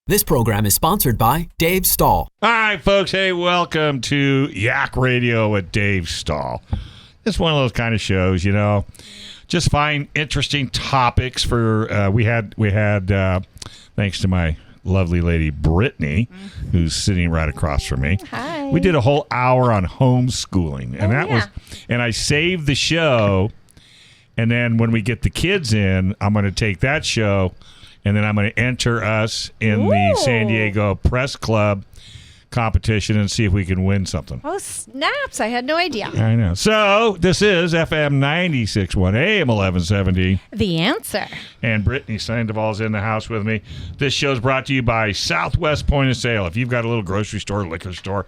This program is sponsored by Dave Stahl. All right, folks. Hey, welcome to YAK Radio with Dave Stahl. It's one of those kind of shows, just find interesting topics for, we had thanks to my lovely lady, Britney, who's sitting right across from me. Hi. We did a whole hour on homeschooling, and and I saved the show. And then when we get the kids in, I'm going to take that show, and then I'm going to enter us in the San Diego Press Club competition and see if we can win something. Oh, snaps. I had no idea. I know. So this is FM 96.1 AM 1170. The answer. And Britney Sandoval's in the house with me. This show's brought to you by Southwest Point of Sale. If you've got a little grocery store, liquor store,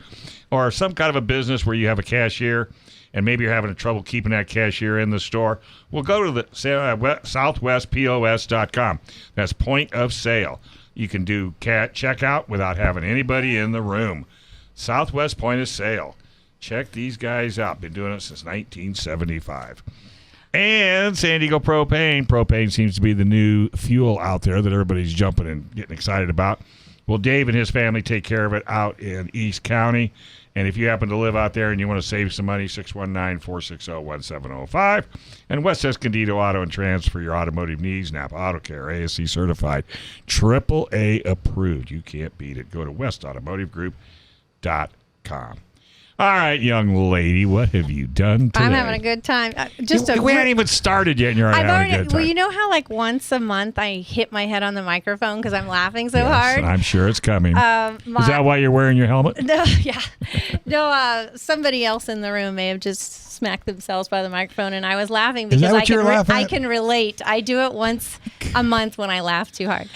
or some kind of a business where you have a cashier, and maybe you're having trouble keeping that cashier in the store, well, go to the southwestpos.com. That's point of sale. You can do checkout without having anybody in the room. Southwest Point of Sale. Check these guys out. Been doing it since 1975. And San Diego Propane. Propane seems to be the new fuel out there that everybody's jumping and getting excited about. Well, Dave and his family take care of it out in East County. And if you happen to live out there and you want to save some money, 619-460-1705. And West Escondido Auto and Trans for your automotive needs. Napa Auto Care, ASC certified, AAA approved. You can't beat it. Go to westautomotivegroup.com. All right, young lady, what have you done today? I'm having a good time. We haven't even started yet, and you're already having a good time. Well, you know how once a month I hit my head on the microphone because I'm laughing so hard? I'm sure it's coming. Is that why you're wearing your helmet? No, yeah. No, somebody else in the room may have just smacked themselves by the microphone, and I was laughing because I can relate. I do it once a month when I laugh too hard.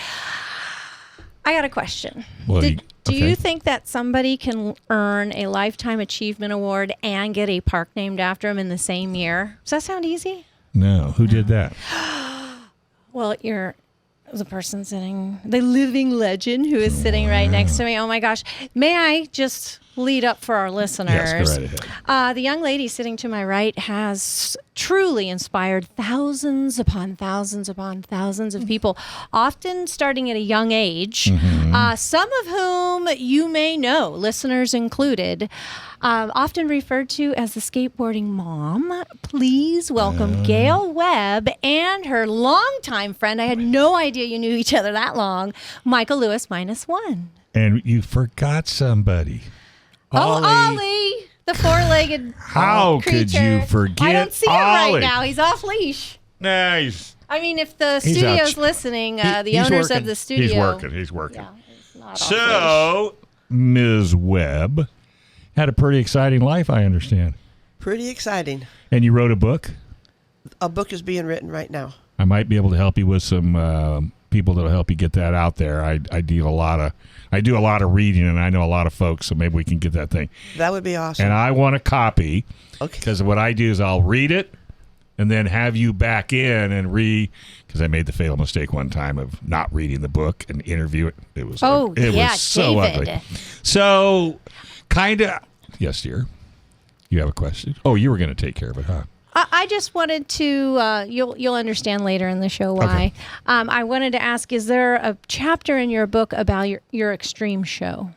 I got a question. Well, Do you think that somebody can earn a Lifetime Achievement Award and get a park named after them in the same year? Does that sound easy? No. Who did that? Well, you're the person sitting, the living legend who is sitting right next to me. Oh, my gosh. May I just lead up for our listeners? Yes, go right ahead. The young lady sitting to my right has truly inspired thousands upon thousands upon thousands of people, often starting at a young age, some of whom you may know, listeners included, often referred to as the skateboarding mom. Please welcome Gale Webb and her longtime friend. I had no idea you knew each other that long, Michael Lewis -1. And you forgot somebody. Ollie, the four-legged How creature. could you forget I don't see him Ollie? right now. He's off leash. Nice. I mean, if the studio's listening, the owners of the studio. He's working. Yeah, it's not off So, Ms. Webb had a pretty exciting life, I understand. Pretty exciting. And you wrote a book? A book is being written right now. I might be able to help you with some people that'll help you get that out there. I do a lot of reading, and I know a lot of folks, so maybe we can get that thing. That would be awesome. And I want a copy. Okay. Because what I do is I'll read it and then have you back in and because I made the fatal mistake one time of not reading the book and interview it. It was so David. ugly. So kind of, yes, dear. You have a question? Oh, you were going to take care of it, huh? I just wanted to, you'll understand later in the show why. Okay. I wanted to ask, is there a chapter in your book about your extreme show?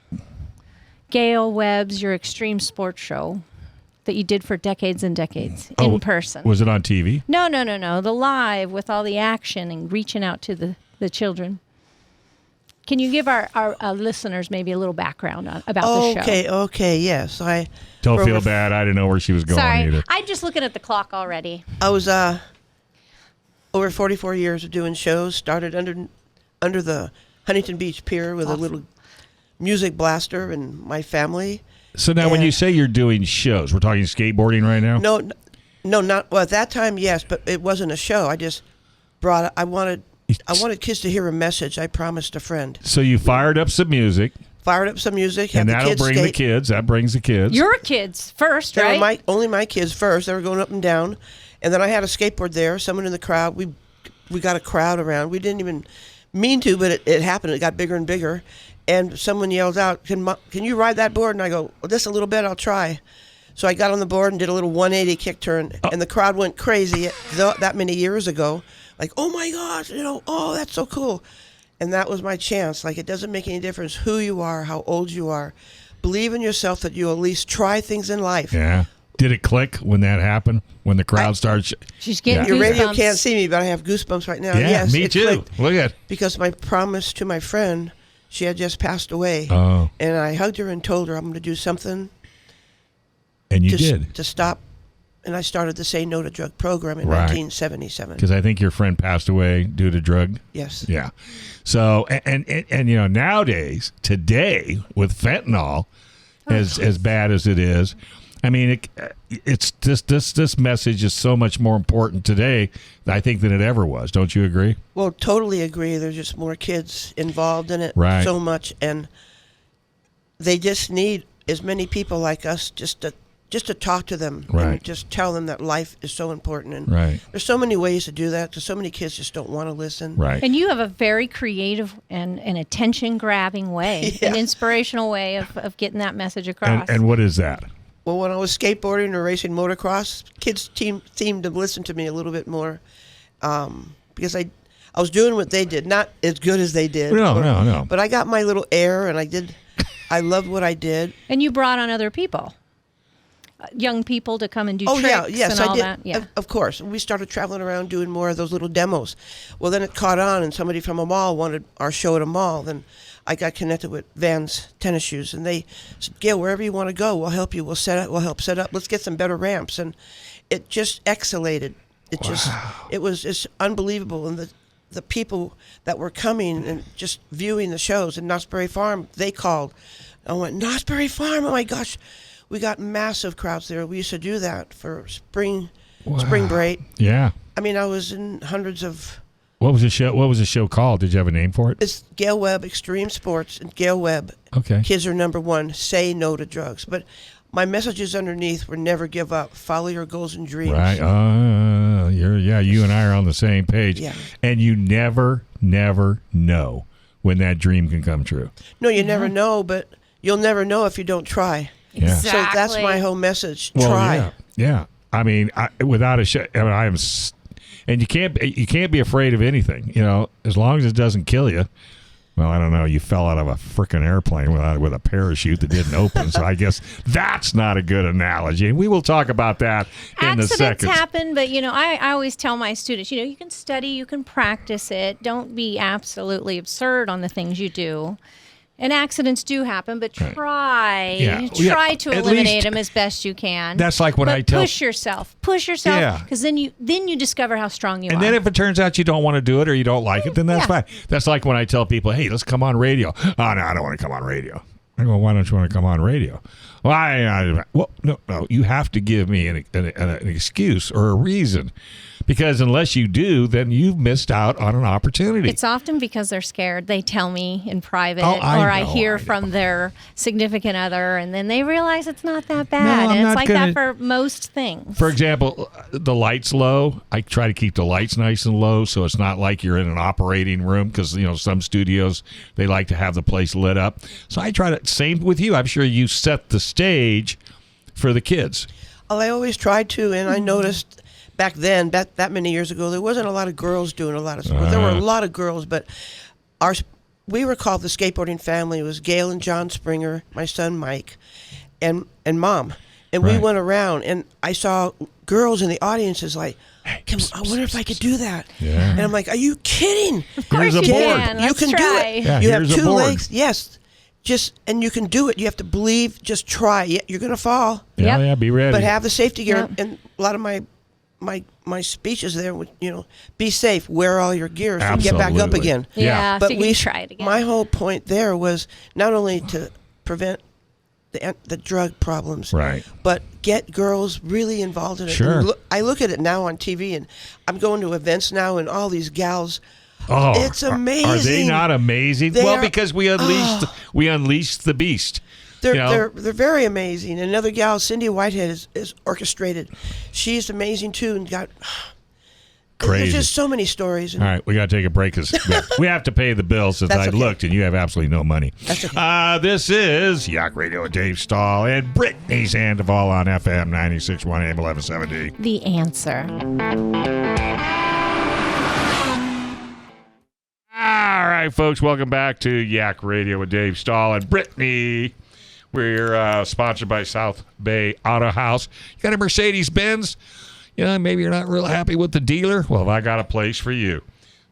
Gale Webb's Your Extreme Sports Show that you did for decades and decades in person. Was it on TV? No. The live with all the action and reaching out to the children. Can you give our listeners maybe a little background about the show? Okay, yes. Don't feel bad. I didn't know where she was going either. I'm just looking at the clock already. I was over 44 years of doing shows. Started under the Huntington Beach Pier with a little music blaster and my family. So now when you say you're doing shows, we're talking skateboarding right now? No, not well, at that time, yes, but it wasn't a show. I just I wanted kids to hear a message I promised a friend. So you fired up some music. And that'll bring the kids. That brings the kids. Your kids first, right? Only my kids first. They were going up and down. And then I had a skateboard there. Someone in the crowd. We got a crowd around. We didn't even mean to, but it happened. It got bigger and bigger. And someone yelled out, can you ride that board? And I go, well, just a little bit. I'll try. So I got on the board and did a little 180 kick turn. And the crowd went crazy that many years ago. Like, oh, my gosh, oh, that's so cool. And that was my chance. Like, it doesn't make any difference who you are, how old you are. Believe in yourself that you'll at least try things in life. Yeah. Did it click when that happened? When the crowd starts? She's getting Your radio goosebumps. can't see me, but I have goosebumps right now. Yeah, Yes, me it too. clicked. Look at. Because my promise to my friend, she had just passed away. Oh. And I hugged her and told her I'm going to do something And you did. to stop. And I started the Say No to Drug program in Right. 1977. Because I think your friend passed away due to drug. Yes. Yeah. So and you know, nowadays, today with fentanyl, as bad as it is, I mean, it's just this message is so much more important today, I think, than it ever was. Don't you agree? Well, totally agree. There's just more kids involved in it Right. so much, and they just need as many people like us just to talk to them Right. and just tell them that life is so important. And Right. there's so many ways to do that because so many kids just don't want to listen. Right. And you have a very creative and an attention-grabbing way, Yeah. an inspirational way of getting that message across. And what is that? Well, when I was skateboarding or racing motocross, kids seemed to listen to me a little bit more because I was doing what they did, not as good as they did. No. But I got my little air, and I loved what I did. And you brought on other people, young people, to come and do tricks yes, and all I did. that. Yeah. Of course. We started traveling around doing more of those little demos. Well, then it caught on, and somebody from a mall wanted our show at a mall. Then I got connected with Vans Tennis Shoes, and they said, Gale, wherever you want to go, we'll help you. We'll help set up. Let's get some better ramps. And it just escalated. It was just unbelievable. And the people that were coming and just viewing the shows in Knott's Berry Farm, they called. I went, Knott's Berry Farm, oh my gosh. We got massive crowds there. We used to do that for spring break. Yeah. I mean, I was in hundreds of. What was the show? What was the show called? Did you have a name for it? It's Gale Webb Extreme Sports and Gale Webb. Okay. Kids are number one. Say no to drugs. But my messages underneath were never give up. Follow your goals and dreams. Right. You and I are on the same page. Yeah. And you never know when that dream can come true. No, you never know, but you'll never know if you don't try. Yeah. Exactly. So that's my whole message. Well, Try. Yeah. I mean, without a shot, I am, and you can't be afraid of anything. You know, as long as it doesn't kill you. Well, I don't know. You fell out of a freaking airplane with a parachute that didn't open, so I guess that's not a good analogy. And we will talk about that in a second. Accidents happen, but I always tell my students, you can study, you can practice it. Don't be absolutely absurd on the things you do. And accidents do happen, but try to eliminate them as best you can. That's like when I tell push yourself, because then you discover how strong you are. And then if it turns out you don't want to do it or you don't like it, then that's fine. That's like when I tell people, hey, let's come on radio. Oh, no, I don't want to come on radio. I go, why don't you want to come on radio? Well, no, you have to give me an excuse or a reason. Because unless you do, then you've missed out on an opportunity. It's often because they're scared. They tell me in private, I hear from their significant other, and then they realize it's not that bad. I'm and not it's like that for most things. For example, the light's low. I try to keep the lights nice and low so it's not like you're in an operating room because, some studios, they like to have the place lit up. So I try to, same with you. I'm sure you set the stage for the kids. Well, I always tried to, and I noticed back then, that many years ago, there wasn't a lot of girls doing a lot of sports. There were a lot of girls, but we were called the skateboarding family. It was Gale and John Springer, my son Mike, and Mom. And we went around, and I saw girls in the audiences like, I wonder if I could do that. Yeah. And I'm like, are you kidding? Of course you can. You Let's can try. do it. Yeah, you have here's a two board. legs. Yes. And you can do it. You have to believe. Just try. You're going to fall. Yeah, be ready. But have the safety gear. Yep. And a lot of my speeches there would, be safe, wear all your gear so you get back up Absolutely. again. Yeah, But so you can try it again. My whole point there was not only to prevent the drug problems, Right. but get girls really involved in it. Sure. And I look at it now on TV, and I'm going to events now, and all these gals. Oh, It's amazing. Are they not amazing? They Well, are- because we unleashed the beast. They're very amazing. Another gal, Cindy Whitehead, is orchestrated. She's amazing too, and got Crazy. There's just so many stories. All right, we got to take a break because we have to pay the bills since That's I okay. looked and you have absolutely no money. That's okay. This is YAK Radio with Dave Stahl and Britney Sandoval on FM 96.1 AM 1170. The answer. All right, right, folks, welcome back to YAK Radio with Dave Stahl and Britney. We're sponsored by South Bay Auto House. You got a Mercedes-Benz? Maybe you're not real happy with the dealer. Well, I got a place for you.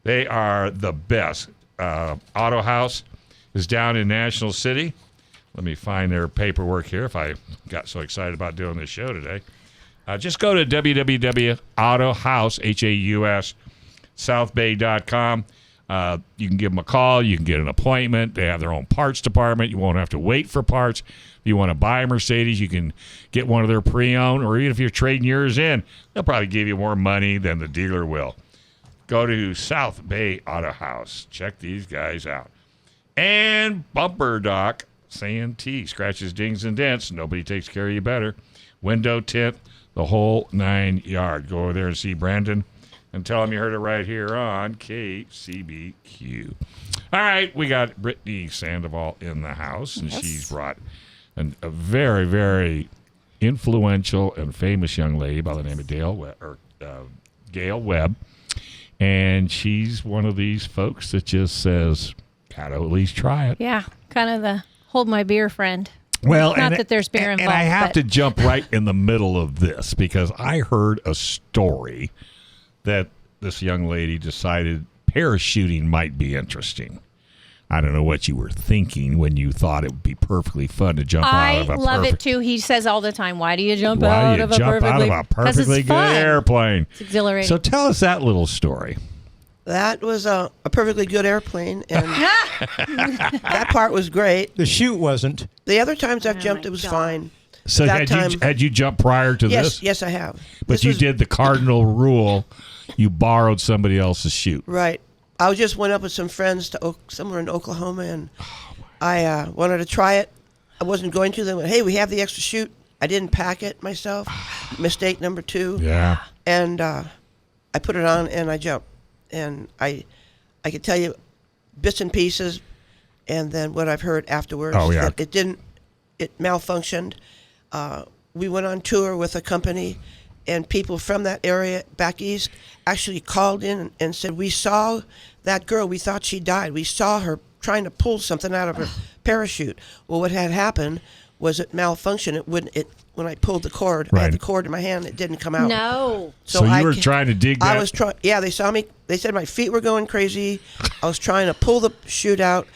They are the best. Auto House is down in National City. Let me find their paperwork here if I got so excited about doing this show today. Just go to www.autohouse, southbay.com. You can give them a call. You can get an appointment. They have their own parts department. You won't have to wait for parts. If you want to buy a Mercedes, you can get one of their pre-owned, or even if you're trading yours in, they'll probably give you more money than the dealer will. Go to South Bay Auto House. Check these guys out. And Bumper Doc, Santee, scratches, dings, and dents. Nobody takes care of you better. Window tint, the whole 9 yard. Go over there and see Brandon and tell him you heard it right here on KCBQ. All right, we got Britney Sandoval in the house, and she's brought a very, very influential and famous young lady by the name of Gale Webb. And she's one of these folks that just says, gotta at least try it. Yeah, kind of the hold my beer friend. Well, not that there's beer involved. And I have to jump right in the middle of this because I heard a story that this young lady decided parachuting might be interesting. I don't know what you were thinking when you thought it would be perfectly fun to jump out of a love it too. He says all the time, why do you jump out of a perfectly good airplane? It's exhilarating. So tell us that little story. That was a perfectly good airplane, and that part was great. The chute wasn't. The other times I've jumped, it was fine. So had you jumped prior to this? Yes, I have. But you did the cardinal rule. You borrowed somebody else's chute. Right. I just went up with some friends to somewhere in Oklahoma, and I wanted to try it. I wasn't going to. They went, hey, we have the extra chute. I didn't pack it myself. Mistake number 2. Yeah. And I put it on, and I jumped. And I could tell you bits and pieces, and then what I've heard afterwards. Oh, yeah. That it malfunctioned. We went on tour with a company, and people from that area back east actually called in and said, we saw that girl. We thought she died. We saw her trying to pull something out of her parachute. Well, what had happened was it malfunctioned. When I pulled the cord, I had the cord in my hand. It didn't come out. No. So you were trying to dig that? I was trying. Yeah, they saw me. They said my feet were going crazy. I was trying to pull the chute out,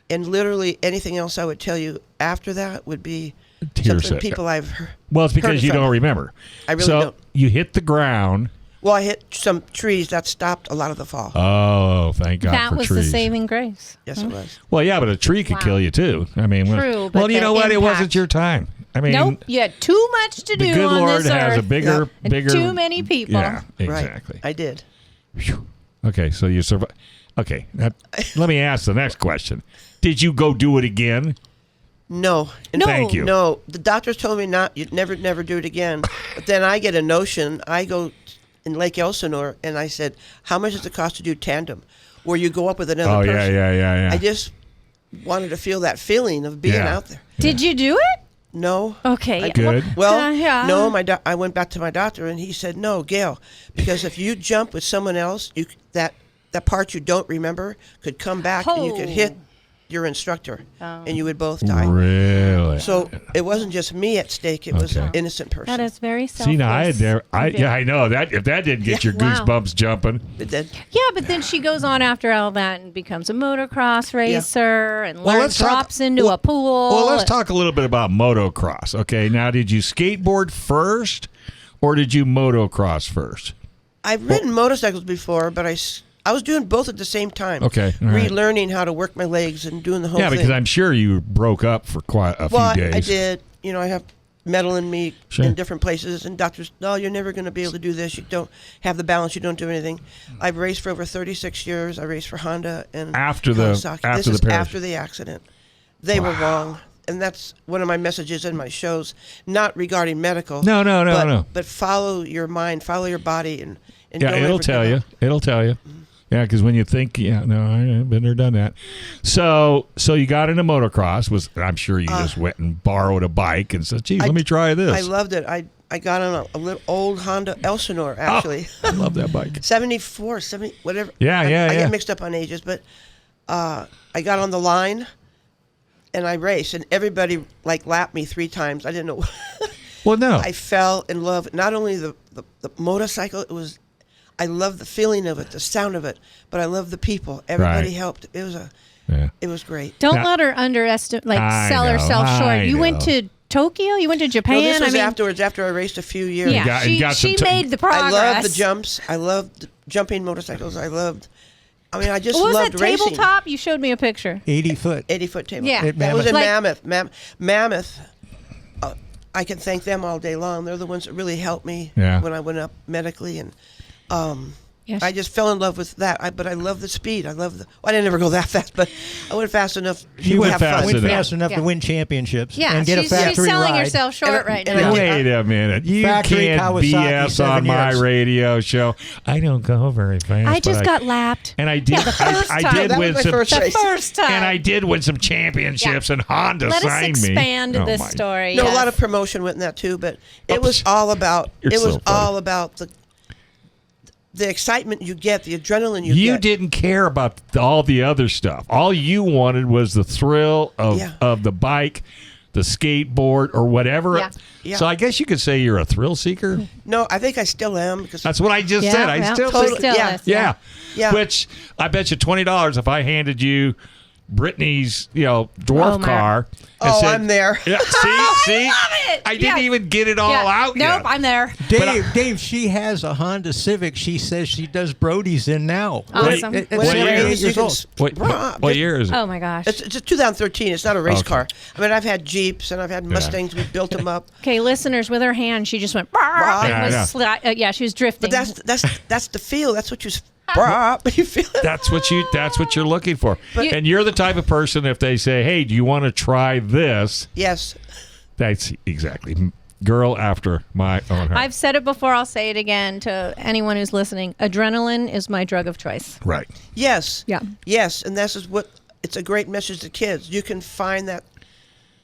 and literally anything else I would tell you after that would be something people I've heard. Well, it's because you don't remember. I really don't. You hit the ground. Well, I hit some trees that stopped a lot of the fall. Oh, thank God that for was trees. The saving grace. Yes, it was. Well, yeah, but a tree could kill you too. I mean, true. Well, you know what? It wasn't your time. I mean, nope. You had too much to do the good on Lord this has earth. a bigger. And too many people. Yeah, exactly. Right. I did. Whew. Okay, so you survived. Okay, let me ask the next question. Did you go do it again? No. Thank you. No, the doctors told me not. You'd never do it again. But then I get a notion. I go in Lake Elsinore, and I said, how much does it cost to do tandem, where you go up with another person? Yeah. I just wanted to feel that feeling of being out there. Did you do it? No. Okay. Good. Well, yeah. no. I went back to my doctor, and he said, no, Gale, because if you jump with someone else, that part you don't remember could come back, and you could hit your instructor, and you would both die. Really? So it wasn't just me at stake; it was an innocent person. That is very selfless. See, now I know that if that didn't get your goosebumps jumping. It did. Yeah, but then she goes on after all that and becomes a motocross racer and drops into a pool. Well, let's talk a little bit about motocross. Okay, now did you skateboard first, or did you motocross first? I've ridden motorcycles before, but I was doing both at the same time. Okay. All right. Relearning how to work my legs and doing the whole thing. Yeah, because I'm sure you broke up for quite a few days. I did. I have metal in me in different places, and doctors, no, you're never going to be able to do this. You don't have the balance. You don't do anything. I've raced for over 36 years. I raced for Honda and Kawasaki. This is after the accident. They were wrong. And that's one of my messages in my shows, not regarding medical. No. But follow your mind, follow your body, and it'll tell you. It'll tell you. Yeah, because when you think, I haven't been there, done that. So you got into motocross. I'm sure you just went and borrowed a bike and said, "Gee, let me try this." I loved it. I got on a little old Honda Elsinore, actually. I love that bike. 74, 70, whatever. Yeah. I get mixed up on ages, but I got on the line and I raced, and everybody like lapped me 3 times. I didn't know. Well, no. I fell in love. Not only the motorcycle, I love the feeling of it, the sound of it, but I love the people. Everybody helped. It was great. Don't let her underestimate, sell herself short. You went to Tokyo? You went to Japan? No, this was afterwards, after I raced a few years. Yeah, she made the progress. I loved the jumps. I loved jumping motorcycles. I just what was loved that racing. tabletop? You showed me a picture. 80-foot tabletop. Yeah. That was in Mammoth. Mammoth. I can thank them all day long. They're the ones that really helped me when I went up medically, and I just fell in love with that. But I love the speed. I didn't ever go that fast, but I went fast enough. You went fast enough to win championships. Yeah, and get a factory she's selling ride. herself short right now. Wait a minute. You Factory can't Kawasaki, BS on my radio show. I don't go very fast. I just got lapped. And I did. I did That win was my some. first race. The first time. And I did win some championships, and Honda Let us signed me. expand Oh, this my- story. No, yes. a lot of promotion went in that too, but it was all about. You're so funny. The excitement you get, the adrenaline you You get. didn't care about all the other stuff. All you wanted was the thrill of the bike, the skateboard, or whatever. Yeah. Yeah. So I guess you could say you're a thrill seeker. No, I think I still am because That's what I just said. I still totally- think. yeah. is, Yeah. Yeah. Which I bet you $20 if I handed you Brittany's, dwarf car. And said, I'm there. Yeah, see? I didn't even get it all out yet. Nope, I'm there. Dave, she has a Honda Civic. She says she does Brody's in now. Awesome. At What 78 year? years old. What year is it? Oh my gosh. It's 2013. It's not a race Okay. car. I mean, I've had Jeeps and I've had Mustangs. We built them up. Okay, listeners, with her hand, she just went. Yeah, She was drifting. But that's the feel. That's what you feel it. That's what you're looking for. But- and you're the type of person, if they say, "Hey, do you want to try this?" Yes. That's exactly girl after my own heart. I've said it before. I'll say it again to anyone who's listening. Adrenaline is my drug of choice. Right. Yes. Yeah. Yes, and this is what it's a great message to kids. You can find that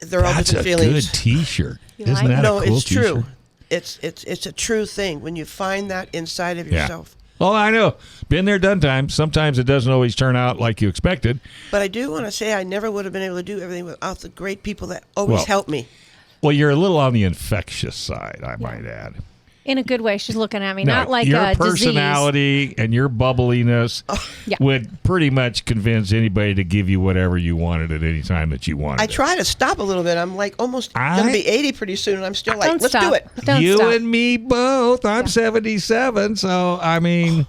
they're all That's different a feelings. good T-shirt. You Isn't like that it? No, a cool it's true. T-shirt? It's a true thing when you find that inside of Yeah. yourself. Well, I know. Been there, done time. Sometimes it doesn't always turn out like you expected. But I do want to say I never would have been able to do everything without the great people that always helped me. Well, you're a little on the infectious side, I might add. In a good way. She's looking at me, No, not like your a disease. personality and your bubbliness Yeah. would pretty much convince anybody to give you whatever you wanted at any time that you wanted. I try to stop a little bit. I'm like almost going to be 80 pretty soon, and I'm still like, Don't let's stop. do it. Don't you stop. and me both. I'm 77, so I mean,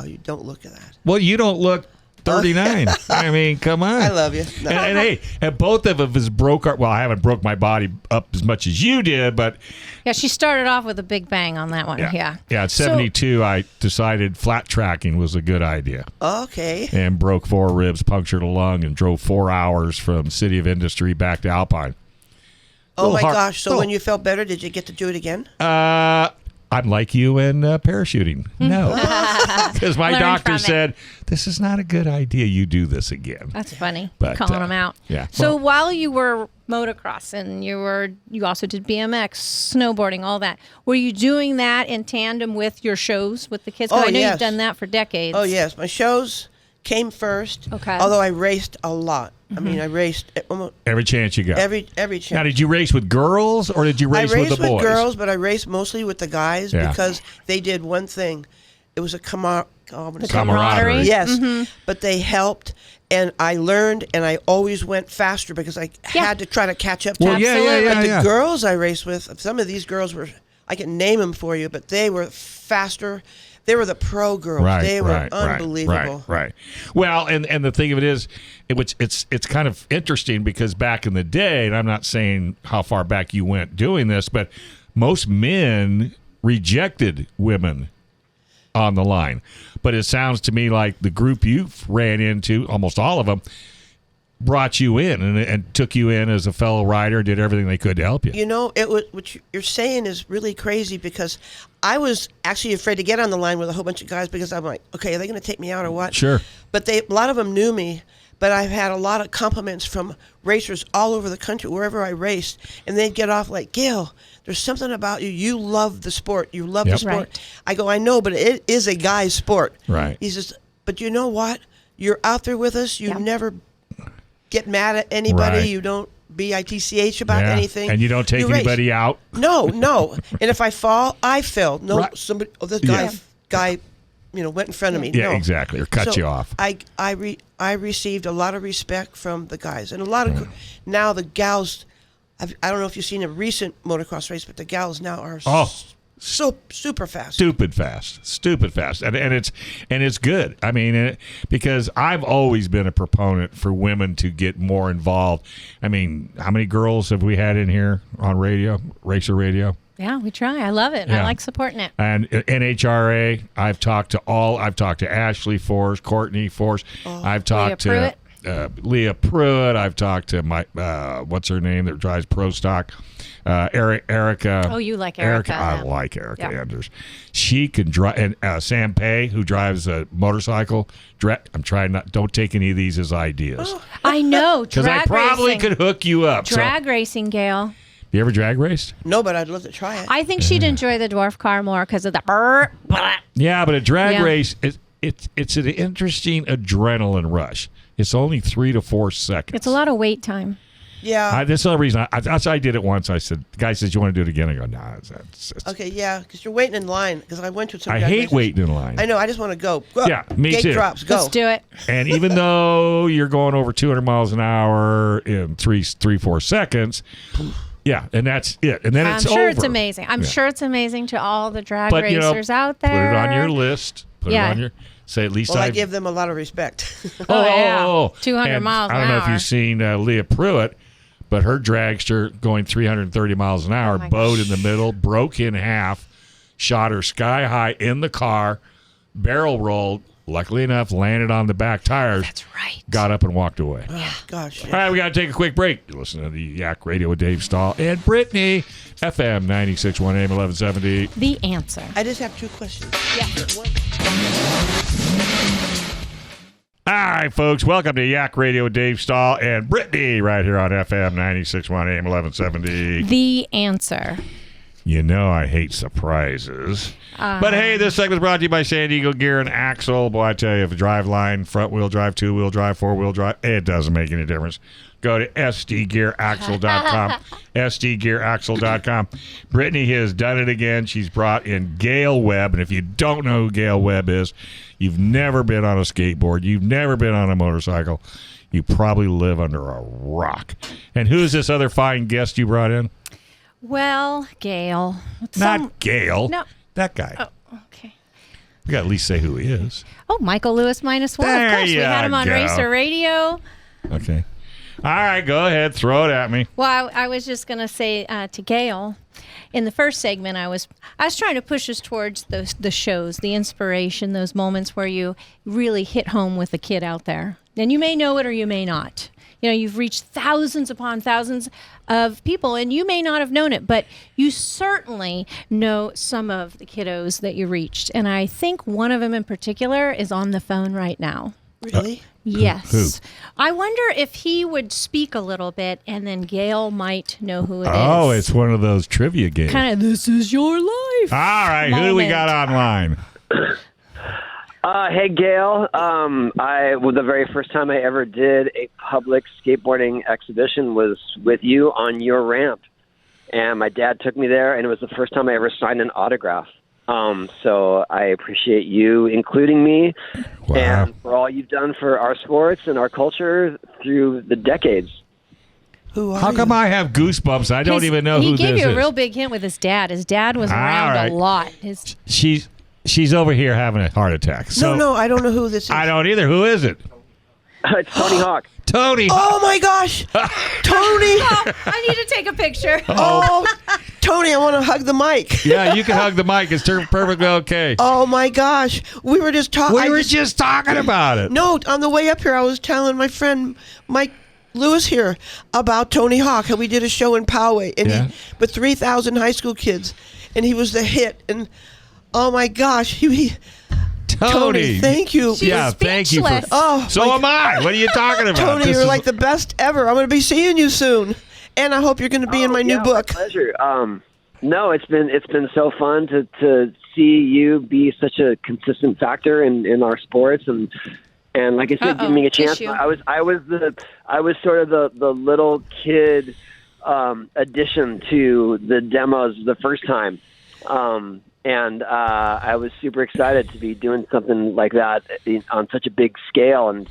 Oh, you don't look at that. well, you don't look 39. I mean, come on. I love you. No. And hey, and both of us broke our. Well, I haven't broke my body up as much as you did, but Yeah, she started off with a big bang on that one. Yeah. At 72, I decided flat tracking was a good idea, Okay. and broke 4 ribs, punctured a lung, and drove 4 hours from City of Industry back to Alpine. Oh my hard- gosh! So when you felt better, did you get to do it again? I'm like you in parachuting. No. Because my Learn doctor from it. said, this is not a good idea. You do this again. That's funny. But, Calling them out. yeah. So Well- while you were motocross and you also did BMX, snowboarding, all that, were you doing that in tandem with your shows with the kids? 'Cause Oh, I know yes. you've done that for decades. Oh yes, my shows came first. Okay. Although I raced a lot. I mean, I raced almost Every chance you got. every Now, chance. did you race with girls or did you I race raced with the boys? girls, but I raced mostly with the guys Yeah. because they did one thing. It was a Camaraderie. Yes, but they helped, and I learned, and I always went faster because I had to try to catch up to Well, them. Absolutely. But the girls I raced with, some of these girls were, I can name them for you, but they were faster. They were the pro girls. Right, they were right, unbelievable. Right. Well, and the thing of it is, it's kind of interesting because back in the day, and I'm not saying how far back you went doing this, but most men rejected women on the line. But it sounds to me like the group you ran into, almost all of them, brought you in and took you in as a fellow rider, did everything they could to help you. You know, it was what you're saying is really crazy because I was actually afraid to get on the line with a whole bunch of guys because I'm like, okay, are they going to take me out or what? Sure. But a lot of them knew me, but I've had a lot of compliments from racers all over the country, wherever I raced, and they'd get off like, Gale, there's something about you. You love the sport. You love the sport. Right. I go, I know, but it is a guy's sport. Right. He says, but you know what? you're out there with us. You never get mad at anybody. Right. You don't bitch about anything. And you don't take race. anybody out. No. And if I fall, I fell. No, Right. somebody. Oh, this Yeah. guy, went in front of me. Yeah, No. exactly. Or cut you off. I received a lot of respect from the guys, and a lot of now the gals. I don't know if you've seen a recent motocross race, but the gals now are so super fast. Stupid fast, and it's good. I mean, because I've always been a proponent for women to get more involved. I mean, how many girls have we had in here on radio, racer radio? Yeah, we try. I love it. Yeah. I like supporting it. And NHRA, I've talked to Ashley Forrest, Courtney Forrest. I've talked to Leah Pruitt. I've talked to my what's her name that drives Pro Stock, Erica. Oh, you like Erica? I like Erica Anders. She can drive, and Sam Pay, who drives a motorcycle. I'm trying not. Don't take any of these as ideas. I know. Because I probably could hook you up. Drag racing, Gale. You ever drag raced? No, but I'd love to try it. I think she'd enjoy the dwarf car more because of the Yeah, but a drag race, it's an interesting adrenaline rush. It's only 3 to 4 seconds. It's a lot of wait time. Yeah. That's the only reason. I did it once. I said, the guy says, you want to do it again? I go, nah. Okay, yeah, because you're waiting in line. Because I went to some. I hate waiting in line. I know. I just want to go. Yeah, me Gate too. drops. Go. Let's do it. And even though you're going over 200 miles an hour in 4 seconds, yeah, and that's it. And then I'm it's sure over. it's amazing. I'm sure it's amazing to all the drag But, racers out there. Put it on your list. Put it on your. Say at least Well, I give them a lot of respect. Oh, 200 and miles an I don't know hour. if you've seen Leah Pruitt, but her dragster going 330 miles an hour, my bowed in the middle, broke in half, shot her sky high in the car, barrel rolled, luckily enough, landed on the back tires. That's right. Got up and walked away. Gosh. All right, we got to take a quick break. You're listening to the Yak Radio with Dave Stahl and Britney, FM 96.1 AM 1170. The answer. I just have two questions. Yeah. All right, folks, welcome to Yak Radio with Dave Stahl and Britney right here on FM 96.1 AM 1170. The answer. You know I hate surprises. But hey, this segment is brought to you by San Diego Gear and Axle. Boy, I tell you, if a drive line, front-wheel drive, two-wheel drive, four-wheel drive, it doesn't make any difference. Go to sdgearaxle.com, sdgearaxle.com. Brittany has done it again. She's brought in Gale Webb, and if you don't know who Gale Webb is, you've never been on a skateboard, you've never been on a motorcycle, you probably live under a rock. And who is this other fine guest you brought in? Well, Gale. Not Gale. No. That guy. Oh, okay. We got to at least say who he is. Oh, Michael Lewis -1. There Of course, we had him on you go. Racer Radio. Okay. All right, go ahead. Throw it at me. Well, I was just going to say to Gale, in the first segment, I was trying to push us towards the shows, the inspiration, those moments where you really hit home with a kid out there. And you may know it or you may not. You know, you've reached thousands upon thousands of people, and you may not have known it, but you certainly know some of the kiddos that you reached. And I think one of them in particular is on the phone right now. Really? Yes. Who? I wonder if he would speak a little bit, and then Gale might know who it is. Oh, it's one of those trivia games. Kind of, this is your life. All right, who do we got online? Hey, Gale. The very first time I ever did a public skateboarding exhibition was with you on your ramp. And my dad took me there, and it was the first time I ever signed an autograph. So I appreciate you including me and for all you've done for our sports and our culture through the decades. Who are How come you? I have goosebumps? I don't even know who this is. He gave you a real big hint with his dad. His dad was around right. a lot. She's over here having a heart attack. So No, I don't know who this is. I don't either. Who is it? It's Tony Hawk. Tony. Oh my gosh, Tony! I need to take a picture. Oh, Tony, I want to hug the mic. Yeah, you can hug the mic. It's perfectly okay. Oh my gosh, we were just talking. We were just talking about it. No, on the way up here, I was telling my friend Mike Lewis here about Tony Hawk. How we did a show in Poway, and Yeah. with 3,000 high school kids, and he was the hit. And oh my gosh, Tony, thank you. Yeah, thank you for. speechless. Oh, So am I. What are you talking about? Tony, This you're is- like the best ever. I'm going to be seeing you soon, and I hope you're going to be in my new book. My pleasure. No, it's been so fun to see you be such a consistent factor in our sports, and And like I said, give me a chance. Tissue. I was sort of the little kid addition to the demos the first time. And I was super excited to be doing something like that on such a big scale. And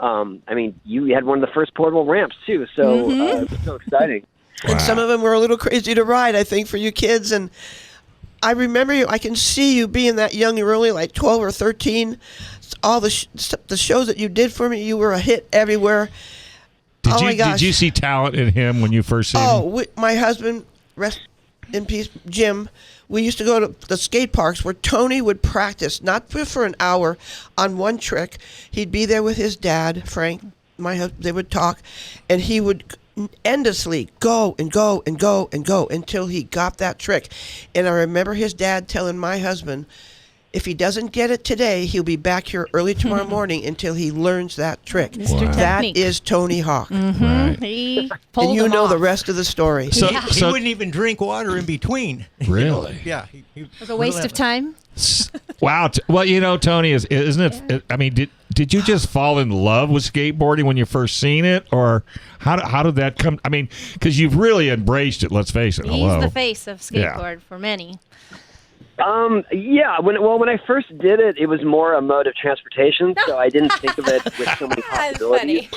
I mean, you had one of the first portable ramps too, so it was so exciting. And some of them were a little crazy to ride, I think, for you kids. And I remember you. I can see you being that young. You were only like 12 or 13. All the shows that you did for me, you were a hit everywhere. My gosh. Did you see talent in him when you first seen him? My husband, rest in peace, Jim, we used to go to the skate parks where Tony would practice, not for an hour, on one trick. He'd be there with his dad, Frank, my husband. They would talk, and he would endlessly go and go and go and go until he got that trick. And I remember his dad telling my husband, if he doesn't get it today, he'll be back here early tomorrow morning until he learns that trick. Mr. That Technique. is Tony Hawk. Right. He pulled And you them know off. the rest of the story. So, He wouldn't even drink water in between. Really? Yeah. It was a waste of time. Wow. Well, Tony, isn't it? I mean, did you just fall in love with skateboarding when you first seen it, or how did that come? I mean, because you've really embraced it. Let's face it. He's the face of skateboard for many. Yeah. When I first did it, it was more a mode of transportation, so I didn't think of it with so many possibilities.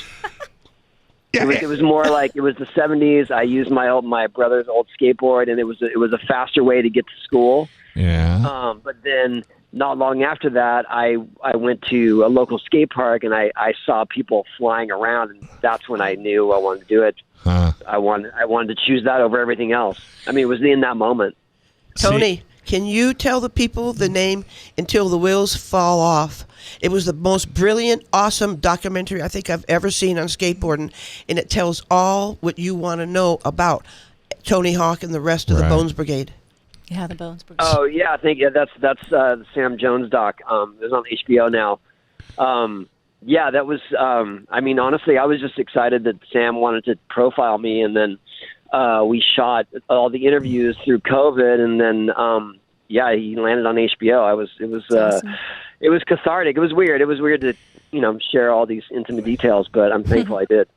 It was more like it was the 70s. I used my brother's old skateboard, and it was a faster way to get to school. Yeah. But then not long after that, I went to a local skate park, and I saw people flying around, and that's when I knew I wanted to do it. Huh. I wanted to choose that over everything else. I mean, it was in that moment. Tony, can you tell the people the name Until the Wheels Fall Off? It was the most brilliant, awesome documentary I think I've ever seen on skateboarding, and it tells all what you want to know about Tony Hawk and the rest of the Bones Brigade. Yeah, the Bones Brigade. Oh yeah, I think that's the Sam Jones doc. It's on HBO now. Yeah, that was. I mean, honestly, I was just excited that Sam wanted to profile me, and then we shot all the interviews through COVID, and then he landed on HBO. It was cathartic. It was weird. It was weird to share all these intimate details, but I'm thankful I did.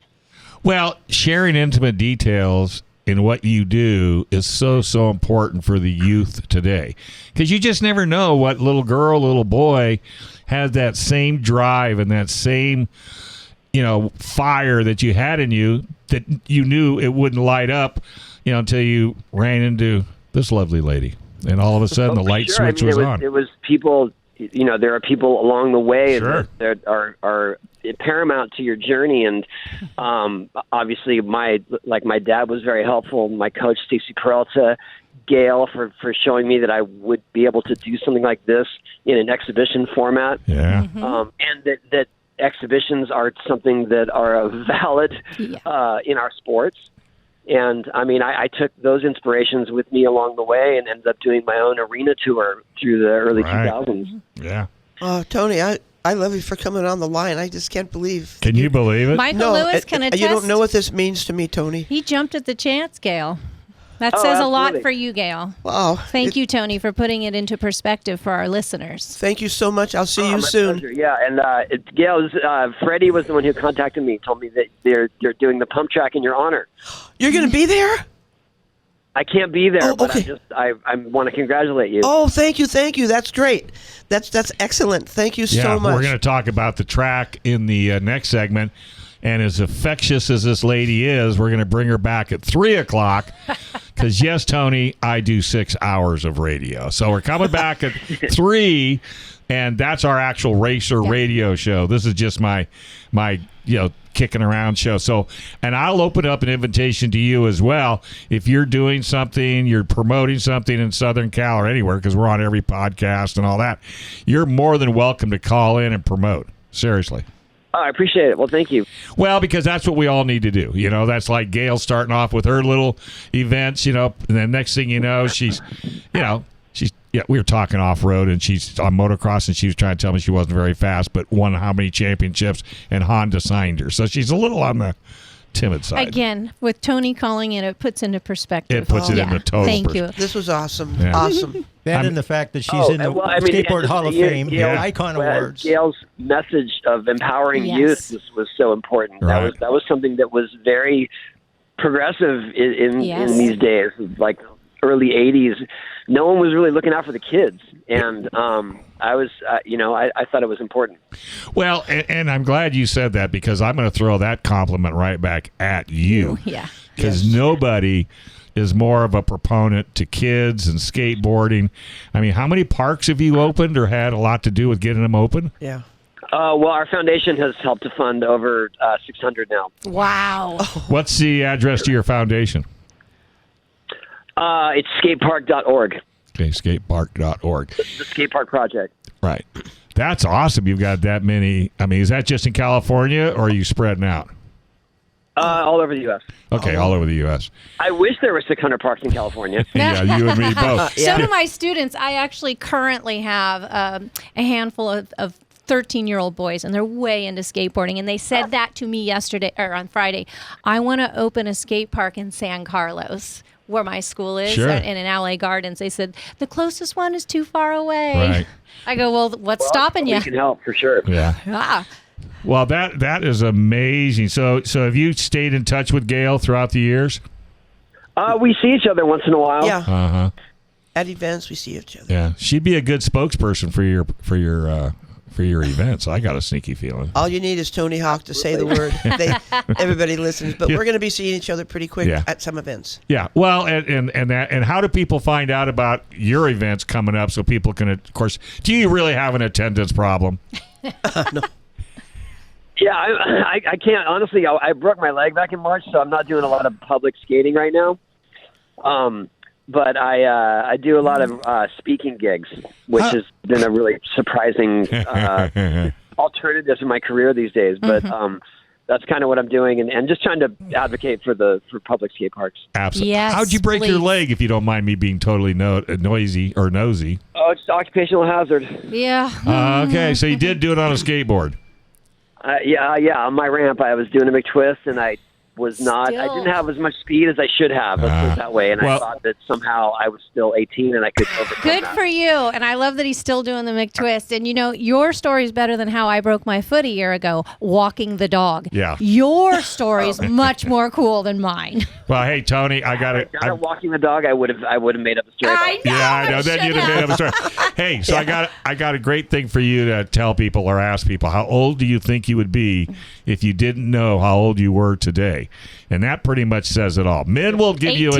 Well, sharing intimate details in what you do is so important for the youth today, because you just never know what little girl, little boy has that same drive and that same fire that you had in you that you knew it wouldn't light up until you ran into this lovely lady, and all of a sudden the light switch was on. It was people. There are people along the way that are paramount to your journey, and obviously my dad was very helpful. My coach Stacy Peralta, Gale for showing me that I would be able to do something like this in an exhibition format. Yeah, and that exhibitions are something that are valid in our sports. And I mean, I took those inspirations with me along the way and ended up doing my own arena tour through the early 2000s. Yeah. Oh, Tony, I love you for coming on the line. I just can't believe. Can you believe it? Michael Lewis can attest. You don't know what this means to me, Tony. He jumped at the chance, Gale. That says a lot absolutely. for you, Gale. Wow. Thank you, Tony, for putting it into perspective for our listeners. Thank you so much. I'll see you My soon. pleasure. Yeah, and Gail, Freddie was the one who contacted me, told me that they're doing the pump track in your honor. You're going to be there? I can't be there, Oh, but okay. I want to congratulate you. Oh, thank you. That's great. That's excellent. Thank you so much. We're going to talk about the track in the next segment. And as infectious as this lady is, we're going to bring her back at 3 o'clock. Because, yes, Tony, I do 6 hours of radio. So we're coming back at 3, and that's our actual racer radio show. This is just my kicking around show. So, and I'll open up an invitation to you as well. If you're doing something, you're promoting something in Southern Cal or anywhere, because we're on every podcast and all that, you're more than welcome to call in and promote. Seriously. Oh, I appreciate it. Well, thank you. Well, because that's what we all need to do. That's like Gail starting off with her little events, and then next thing you know, we were talking off-road, and she's on motocross, and she was trying to tell me she wasn't very fast, but won how many championships, and Honda signed her. So she's a little on the timid side. Again, with Tony calling in, it puts into perspective. It puts it into total Thank you. This was awesome. Yeah. Awesome. That and the fact that she's in the Skateboard Hall of Fame, Icon Awards. Gale's message of empowering Yes. youth was so important. Right. That was something that was very progressive in these days, like early '80s. No one was really looking out for the kids, and I was, I thought it was important. Well, and I'm glad you said that, because I'm going to throw that compliment right back at you. Yeah. Because nobody is more of a proponent to kids and skateboarding. I mean, how many parks have you opened or had a lot to do with getting them open? Yeah. Well, our foundation has helped to fund over 600 now. Wow. What's the address to your foundation? It's skatepark.org. Okay, skatepark.org. The Skate Park Project. Right. That's awesome. You've got that many. I mean, is that just in California, or are you spreading out? All over the U.S. Okay, all over the U.S. I wish there were 600 parks in California. Yeah, you and me both. So do my students. I actually currently have a handful of 13-year-old boys, and they're way into skateboarding. And they said that to me yesterday or on Friday. I want to open a skate park in San Carlos, where my school is, Sure. and in LA Gardens. They said the closest one is too far away. Right. I go, well, what's stopping you? We can help for sure. Yeah. Ah. Well, that is amazing. So have you stayed in touch with Gale throughout the years? We see each other once in a while. Yeah. Uh-huh. At events, we see each other. Yeah. She'd be a good spokesperson for your events. I got a sneaky feeling. All you need is Tony Hawk to say the word. Everybody listens. But we're going to be seeing each other pretty quick at some events. Yeah. Well, and how do people find out about your events coming up so people can, of course, do you really have an attendance problem? No. Yeah, I can't. Honestly, I broke my leg back in March, so I'm not doing a lot of public skating right now. But I do a lot of speaking gigs, which has been a really surprising alternative to my career these days. But that's kind of what I'm doing, and just trying to advocate for public skate parks. Absolutely. Yes, How'd you break your please. leg, if you don't mind me being totally noisy or nosy? Oh, it's occupational hazard. Yeah. Okay, so you did do it on a skateboard. Yeah. On my ramp, I was doing a McTwist, and I didn't have as much speed as I should have. Let's put it that way. And I thought that somehow I was still 18 and I could overcome Good that. for you. And I love that he's still doing the McTwist. And, your story is better than how I broke my foot a year ago, walking the dog. Yeah. Your story is much more cool than mine. Well, hey, Tony, I got it. Walking the dog, I would have made up a story. I know. Yeah, I know. Then you'd have made up a story. Hey, so I got a great thing for you to tell people or ask people. How old do you think you would be if you didn't know how old you were today? And that pretty much says it all. Men will give you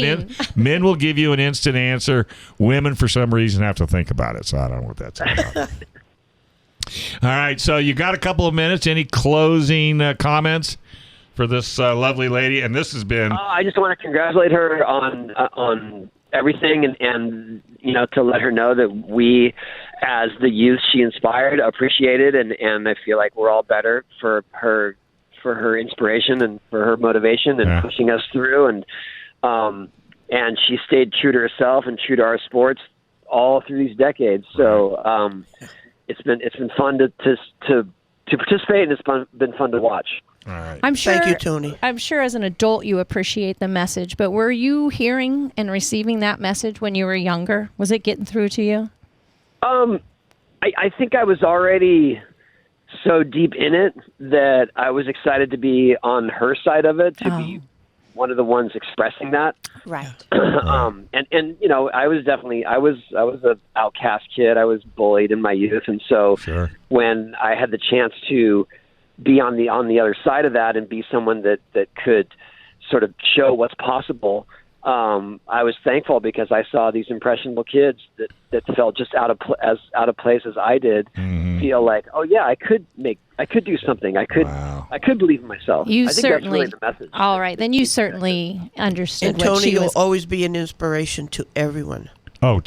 men will give you an instant answer. Women, for some reason, have to think about it. So I don't know what that's about. All right. So you got a couple of minutes. Any closing comments for this lovely lady? And this has been. I just want to congratulate her on everything, and to let her know that we, as the youth she inspired, appreciate it, and I feel like we're all better for her inspiration and for her motivation and pushing us through, and she stayed true to herself and true to our sports all through these decades. So it's been fun to participate, and it's been fun to watch. All right. I'm sure. Thank you, Tony. I'm sure as an adult you appreciate the message, but were you hearing and receiving that message when you were younger? Was it getting through to you? I think I was already so deep in it that I was excited to be on her side of it, to be one of the ones expressing that. Right. And I was an outcast kid. I was bullied in my youth, and so when I had the chance to be on the other side of that and be someone that could sort of show what's possible, I was thankful, because I saw these impressionable kids that felt just out of place as I did, feel like, oh yeah, I could do something. I could believe in myself. You I think certainly. that's really the message. All right, then you certainly understood And what Tony, she you'll was. always be an inspiration to everyone. Oh,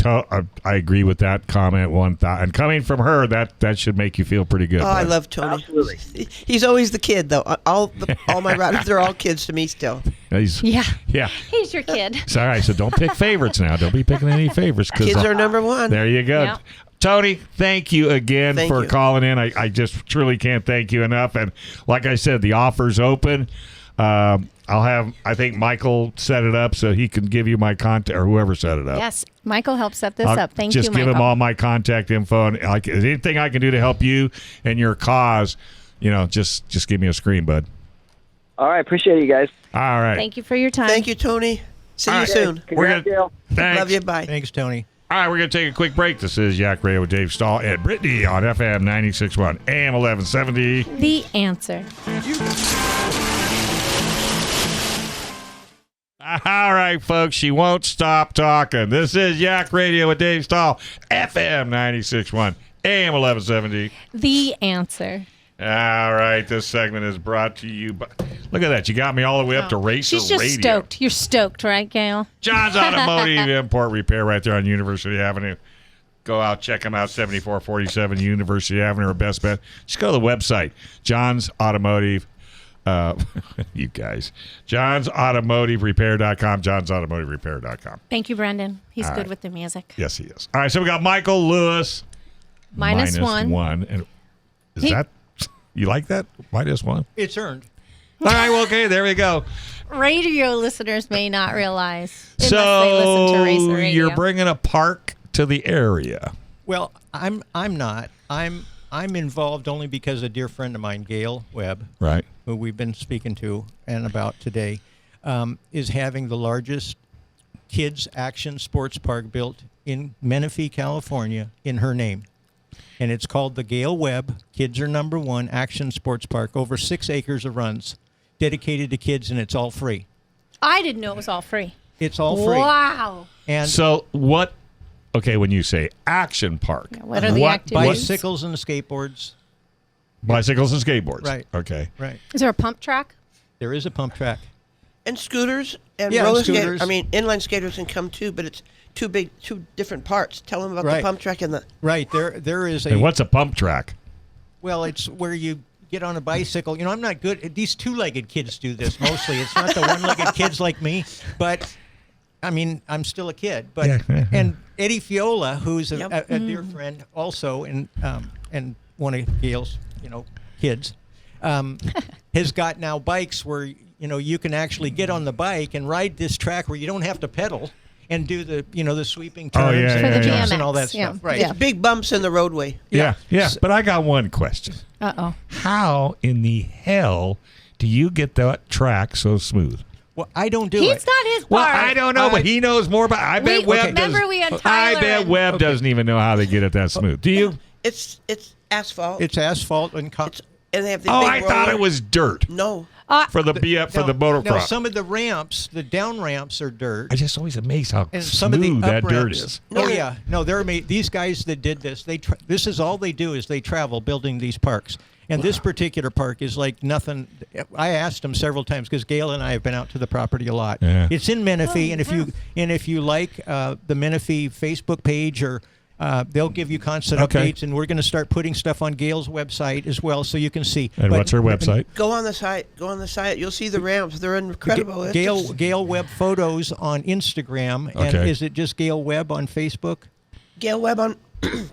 I agree with that comment. And coming from her, that should make you feel pretty good. Oh, I love Tony. Absolutely. He's always the kid, though. All my riders, they're all kids to me still. Yeah. Yeah. He's your kid. It's all right. So don't pick favorites now. Don't be picking any favorites. Kids are number one. There you go. Yeah. Tony, thank you again Thank for you. calling in. I just truly can't thank you enough. And like I said, the offer's open. I think Michael set it up so he can give you my contact, or whoever set it up. Yes, Michael helped set this up. Thank you, Just Michael. give him all my contact info, and like anything I can do to help you and your cause, just give me a screen, bud. All right, appreciate you guys. All right. Thank you for your time. Thank you, Tony. See you soon. Congrats, Gale. Thanks. Love you. Bye. Thanks, Tony. All right, we're going to take a quick break. This is Yak Radio with Dave Stahl and Britney on FM 96.1, AM 1170. The Answer. All right, folks, she won't stop talking. This is Yak Radio with Dave Stahl, FM 96.1, AM 1170. The Answer. All right, this segment is brought to you by... Look at that. You got me all the way up to Racer She's just Radio. stoked. You're stoked, right, Gale? John's Automotive Import Repair right there on University Avenue. Go out, check them out, 7447 University Avenue, or best bet. Just go to the website, John's Automotive. You guys. John'sAutomotiveRepair.com, John'sAutomotiveRepair.com. Thank you, Brendan. He's All good right. with the music. Yes, he is. All right, so we got Michael Lewis. Minus one. And is that... You like that? -1? It's earned. All right, well, okay, there we go. Radio listeners may not realize unless they listen to Racer Radio. You're bringing a park to the area. Well, I'm not. I'm involved only because a dear friend of mine, Gale Webb, Right. who we've been speaking to and about today, is having the largest kids action sports park built in Menifee, California, in her name. And it's called the Gale Webb Kids Are Number One Action Sports Park. Over 6 acres of runs dedicated to kids, and it's all free. I didn't know it was all free. It's all free. Wow. And So what? Okay, when you say action park, Yeah, what are the activities? bicycles and skateboards. bicycles and skateboards. Right. Okay. Right. Is there a pump track? There is a pump track. And scooters and Yeah, roller and scooters. skaters. I mean, inline skaters can come too, but it's two different parts. Tell them about Right. the pump track and the. Right. There is a. And what's a pump track? Well, it's where you get on a bicycle. I'm not good. These two-legged kids do this mostly. It's not the one-legged kids like me. But, I mean, I'm still a kid. But Yeah. And Eddie Fiola, who's a Yep. dear friend also, and one of Gale's, kids, has got now bikes where, you can actually get on the bike and ride this track where you don't have to pedal and do the, the sweeping turns yeah, and yeah, the yeah. jumps and all that BMX, yeah. stuff. Right. Yeah. Big bumps in the roadway. Yeah. But I got one question. Uh-oh. How in the hell do you get that track so smooth? Well, I don't do He's it. got his Well, part. I don't know, but he knows more about. I bet Webb remember does. we had I Tyler bet and- Webb doesn't even know how they get it that smooth. Do you? It's asphalt. It's asphalt and and they have the Oh, big I thought roller. it was dirt No. for the motocross. No, some of the ramps, the down ramps are dirt. I just always amazed how And some of the smooth up that dirt ramps. is. Oh yeah, no, they're amazing. These guys that did this, this is all they do is they travel building these parks. And this particular park is like nothing. I asked them several times because Gale and I have been out to the property a lot. Yeah. It's in Menifee, and if you like the Menifee Facebook page, or they'll give you constant Okay. updates, and we're going to start putting stuff on Gale's website as well, so you can see. And But- what's her website? Go on the site. You'll see the ramps. They're incredible. It's just- Gale Webb photos on Instagram, and Okay. is it just Gale Webb on Facebook? Gale Webb on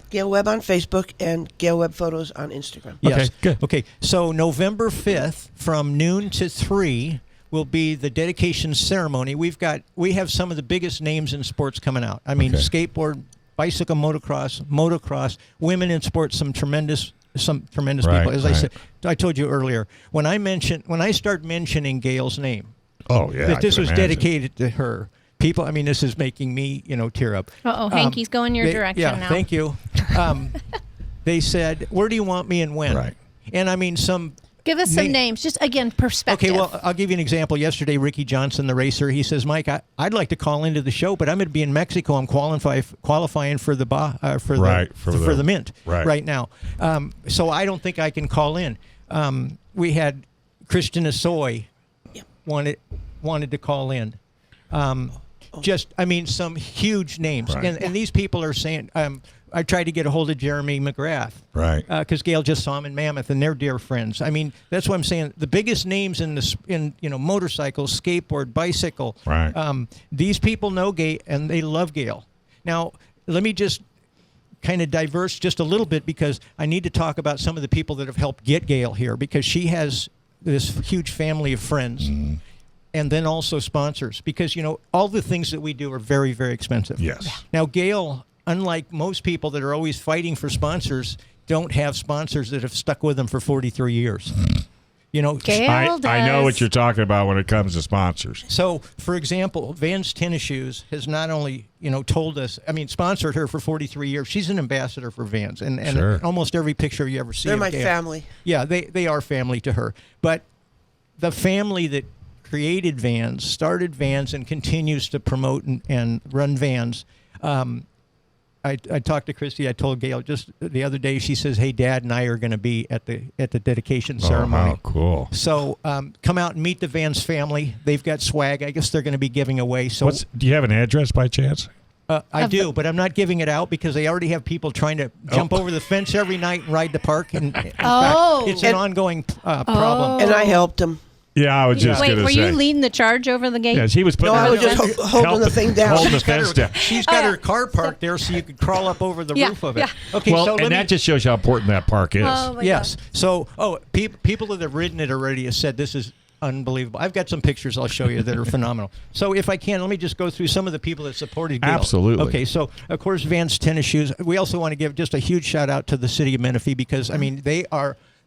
Gale Webb on Facebook and Gale Webb photos on Instagram. Yes. Okay, good. Okay, so November 5th from noon to 3 will be the dedication ceremony. We have some of the biggest names in sports coming out. I mean, Okay. skateboard, bicycle, motocross, women in sports, some tremendous Right, people. As I right. said, I told you earlier, when I start mentioning Gale's name, Oh yeah. that this I was can imagine. dedicated to her. People, I mean, this is making me, tear up. Uh-oh, Hanky's going your direction yeah, now. thank you. They said, "Where do you want me and when?" Right. And I mean, Give us some names. Just, again, perspective. Okay, well, I'll give you an example. Yesterday, Ricky Johnson, the racer, he says, "Mike, I'd like to call into the show, but I'm going to be in Mexico. I'm qualifying for the for the Mint right now. So I don't think I can call in." We had Christian Asoy wanted to call in. Some huge names, Right. and these people are saying. I tried to get a hold of Jeremy McGrath, Right. Because Gale just saw him in Mammoth, and they're dear friends. I mean, that's what I'm saying. The biggest names in motorcycles, skateboard, bicycle. Right. These people know Gale, and they love Gale. Now, let me just kind of diverse just a little bit, because I need to talk about some of the people that have helped get Gale here, because she has this huge family of friends. and then also sponsors, because all the things that we do are very, very expensive. Yes. Now, Gale, unlike most people that are always fighting for sponsors, don't have sponsors that have stuck with them for 43 years. Gale I know does. what you're talking about when it comes to sponsors. So, for example, Vans Tennis Shoes has not only, told us, sponsored her for 43 years. She's an ambassador for Vans. And Sure. almost every picture you ever see They're of my Gale- family. Yeah, they are family to her. But the family that created Vans, started Vans, and continues to promote and run Vans. I talked to Christy. I told Gale just the other day. She says, "Hey, Dad and I are going to be at the dedication ceremony." Oh, cool. So come out and meet the Vans family. They've got swag. I guess they're going to be giving away. So Do you have an address by chance? I do, but I'm not giving it out because they already have people trying to jump over the fence every night and ride the park. And in fact, it's an ongoing problem. And I helped him. Yeah, I was just Wait, going to were say. you leading the charge over the gate? Yes, he was putting. No, I was her- just holding the thing down. Holding the fence down. She's got her car parked there, so you could crawl up over the roof of it. yeah. Okay, Well, so and that just shows you how important that park is. Oh, my yes. God. So, people that have ridden it already have said this is unbelievable. I've got some pictures I'll show you that are phenomenal. So, if I can, let me just go through some of the people that supported Gale. Absolutely. Okay, so of course, Vans Tennis Shoes. We also want to give just a huge shout out to the city of Menifee because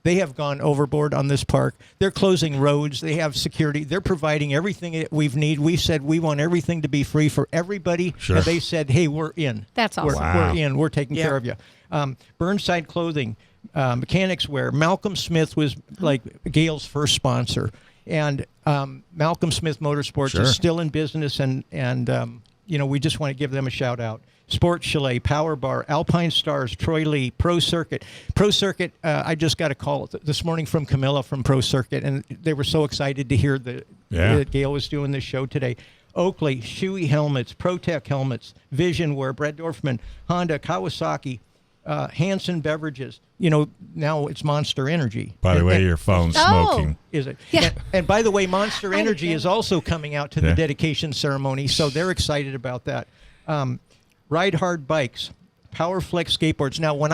they have gone overboard on this park. They're closing roads. They have security. They're providing everything that we need. We said we want everything to be free for everybody. Sure. And they said, hey, we're in. That's awesome. Wow. We're in. We're taking care of you. Burnside Clothing, Mechanics Wear. Malcolm Smith was like Gale's first sponsor. And Malcolm Smith Motorsports Sure. is still in business. And we just want to give them a shout out. Sports Chalet, Power Bar, Alpine Stars, Troy Lee, Pro Circuit. Pro Circuit, I just got a call this morning from Camilla from Pro Circuit, and they were so excited to hear that Gale was doing this show today. Oakley, Shoei Helmets, ProTech Helmets, Vision Wear, Brett Dorfman, Honda, Kawasaki, Hanson Beverages. Now it's Monster Energy. By the And- way, and- your phone's Oh. smoking. Is it? Yeah. And by the way, Monster Energy understand. is also coming out to Yeah. the dedication ceremony, so they're excited about that. Ride Hard Bikes, Powerflex Skateboards. Now, when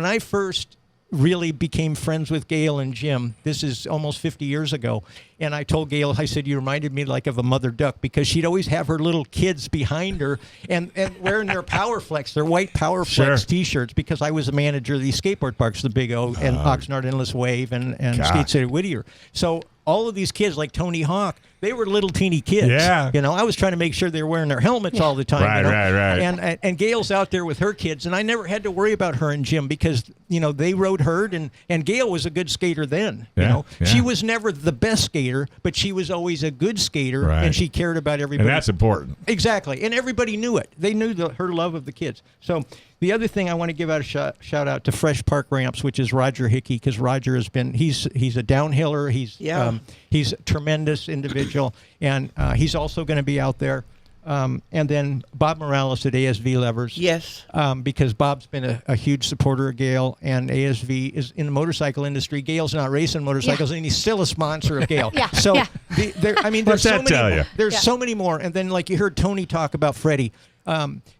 I first really became friends with Gale and Jim, this is almost 50 years ago, and I told Gale, I said, you reminded me like of a mother duck because she'd always have her little kids behind her and wearing their Powerflex, their white Powerflex Sure. T-shirts because I was a manager of these skateboard parks, the Big O and Oxnard Endless Wave and God. Skate City Whittier. So all of these kids like Tony Hawk, they were little teeny kids. Yeah. I was trying to make sure they were wearing their helmets all the time. Right, right. And Gale's out there with her kids, and I never had to worry about her and Jim because, they rode herd, and Gale was a good skater then. Yeah, yeah. She was never the best skater, but she was always a good skater, Right. and she cared about everybody. And that's important. Exactly, and everybody knew it. They knew her love of the kids. So the other thing I want to give out a shout out to Fresh Park Ramps, which is Roger Hickey, because Roger has been he's a downhiller. He's a tremendous individual, and he's also going to be out there. And then Bob Morales at ASV Levers. Yes. Because Bob's been a huge supporter of Gale, and ASV is in the motorcycle industry. Gale's not racing motorcycles, and he's still a sponsor of Gale. Yeah, So, yeah. there's What's so that many. tell you? There's so many more. And then, like you heard Tony talk about Freddie,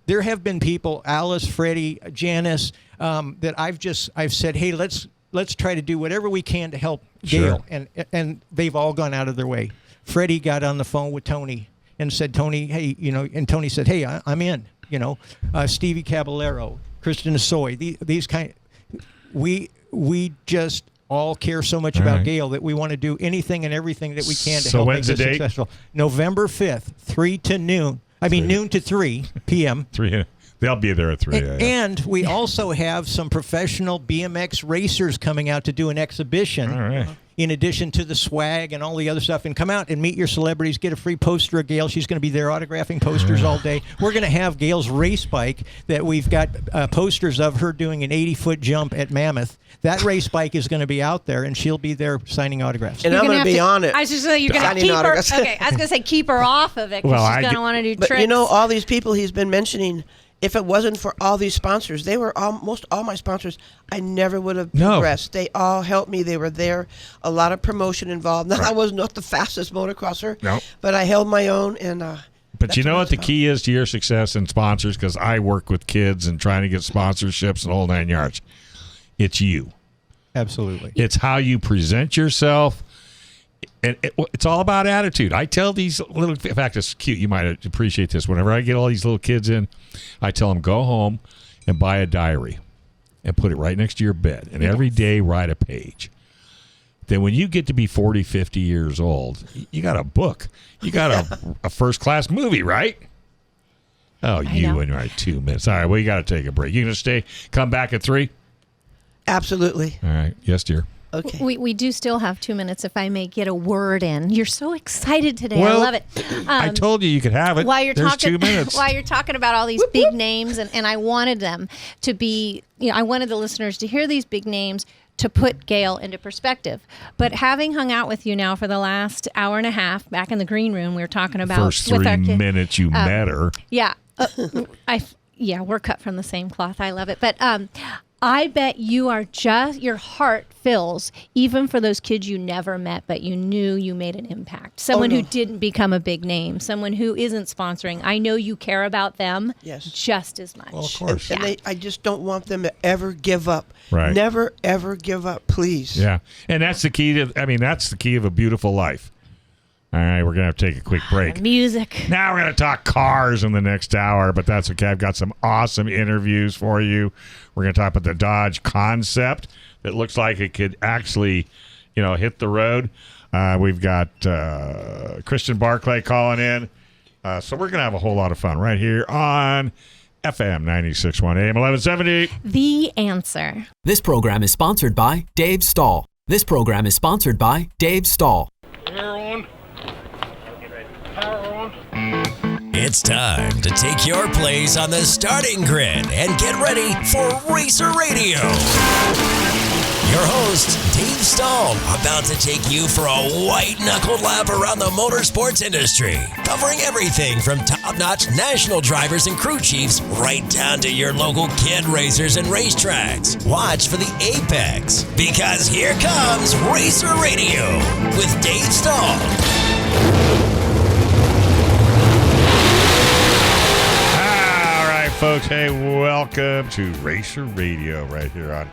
there have been people, Alice, Freddie, Janice, that I've said, hey, let's try to do whatever we can to help Gale, and they've all gone out of their way. Freddie got on the phone with Tony and said, Tony, hey, and Tony said, hey, I'm in, Stevie Caballero, Kristen Assoy, these kind, we just all care so much about Gale that we want to do anything and everything that we can to So help make when's the this date? successful. November 5th, 3 to noon. Noon to 3 p.m. 3. They'll be there at 3. And we also have some professional BMX racers coming out to do an exhibition. All right. In addition to the swag and all the other stuff, and come out and meet your celebrities, get a free poster of Gale. She's going to be there autographing posters all day. We're going to have Gale's race bike that we've got posters of her doing an 80-foot jump at Mammoth. That race bike is going to be out there, and she'll be there signing autographs. And I'm going to be on it. I was just saying you're going to Signing keep her. autographs. Okay, I was going to say keep her off of it because Well, she's going to want to do But tricks. all these people he's been mentioning, if it wasn't for all these sponsors, they were almost all my sponsors, I never would have progressed. They all helped me. They were there. A lot of promotion involved. Now, I was not the fastest motocrosser, but I held my own. And But you know what the key is to your success in sponsors? Because I work with kids and trying to get sponsorships and the whole 9 yards. It's you. Absolutely. It's how you present yourself. And it's all about attitude. I tell these little, in fact, it's cute. You might appreciate this. Whenever I get all these little kids in, I tell them, go home and buy a diary and put it right next to your bed. And every day write a page. Then when you get to be 40, 50 years old, you got a book. You got a first-class movie, right? Oh, you and right 2 minutes. All right, well, you got to take a break. You going to stay, come back at 3? Absolutely. All right. Yes, dear. Okay. We do still have 2 minutes if I may get a word in. You're so excited today. Well, I love it. I told you could have it. While you're There's talking, 2 minutes. while you're talking about all these big names, and I wanted them to be, I wanted the listeners to hear these big names to put Gale into perspective. But having hung out with you now for the last hour and a half back in the green room, we were talking about First 3 minutes you met her. Yeah, we're cut from the same cloth. I love it. But I bet you are your heart fills even for those kids you never met, but you knew you made an impact. Someone who didn't become a big name, someone who isn't sponsoring. I know you care about them just as much. Well, of course. And I just don't want them to ever give up. Right. Never, ever give up, please. Yeah. And that's the key that's the key of a beautiful life. All right, we're going to have to take a quick break. Music. Now we're going to talk cars in the next hour, but that's okay. I've got some awesome interviews for you. We're going to talk about the Dodge Concept that looks like it could actually, hit the road. We've got Christian Barclay calling in. So we're going to have a whole lot of fun right here on FM 96.1 AM 1170. The Answer. This program is sponsored by Dave Stahl. This program is sponsored by Dave Stahl. It's time to take your place on the starting grid and get ready for Racer Radio. Your host, Dave Stahl, about to take you for a white-knuckled lap around the motorsports industry, covering everything from top-notch national drivers and crew chiefs right down to your local kid racers and racetracks. Watch for the apex, because here comes Racer Radio with Dave Stahl. Folks, hey, welcome to Racer Radio right here on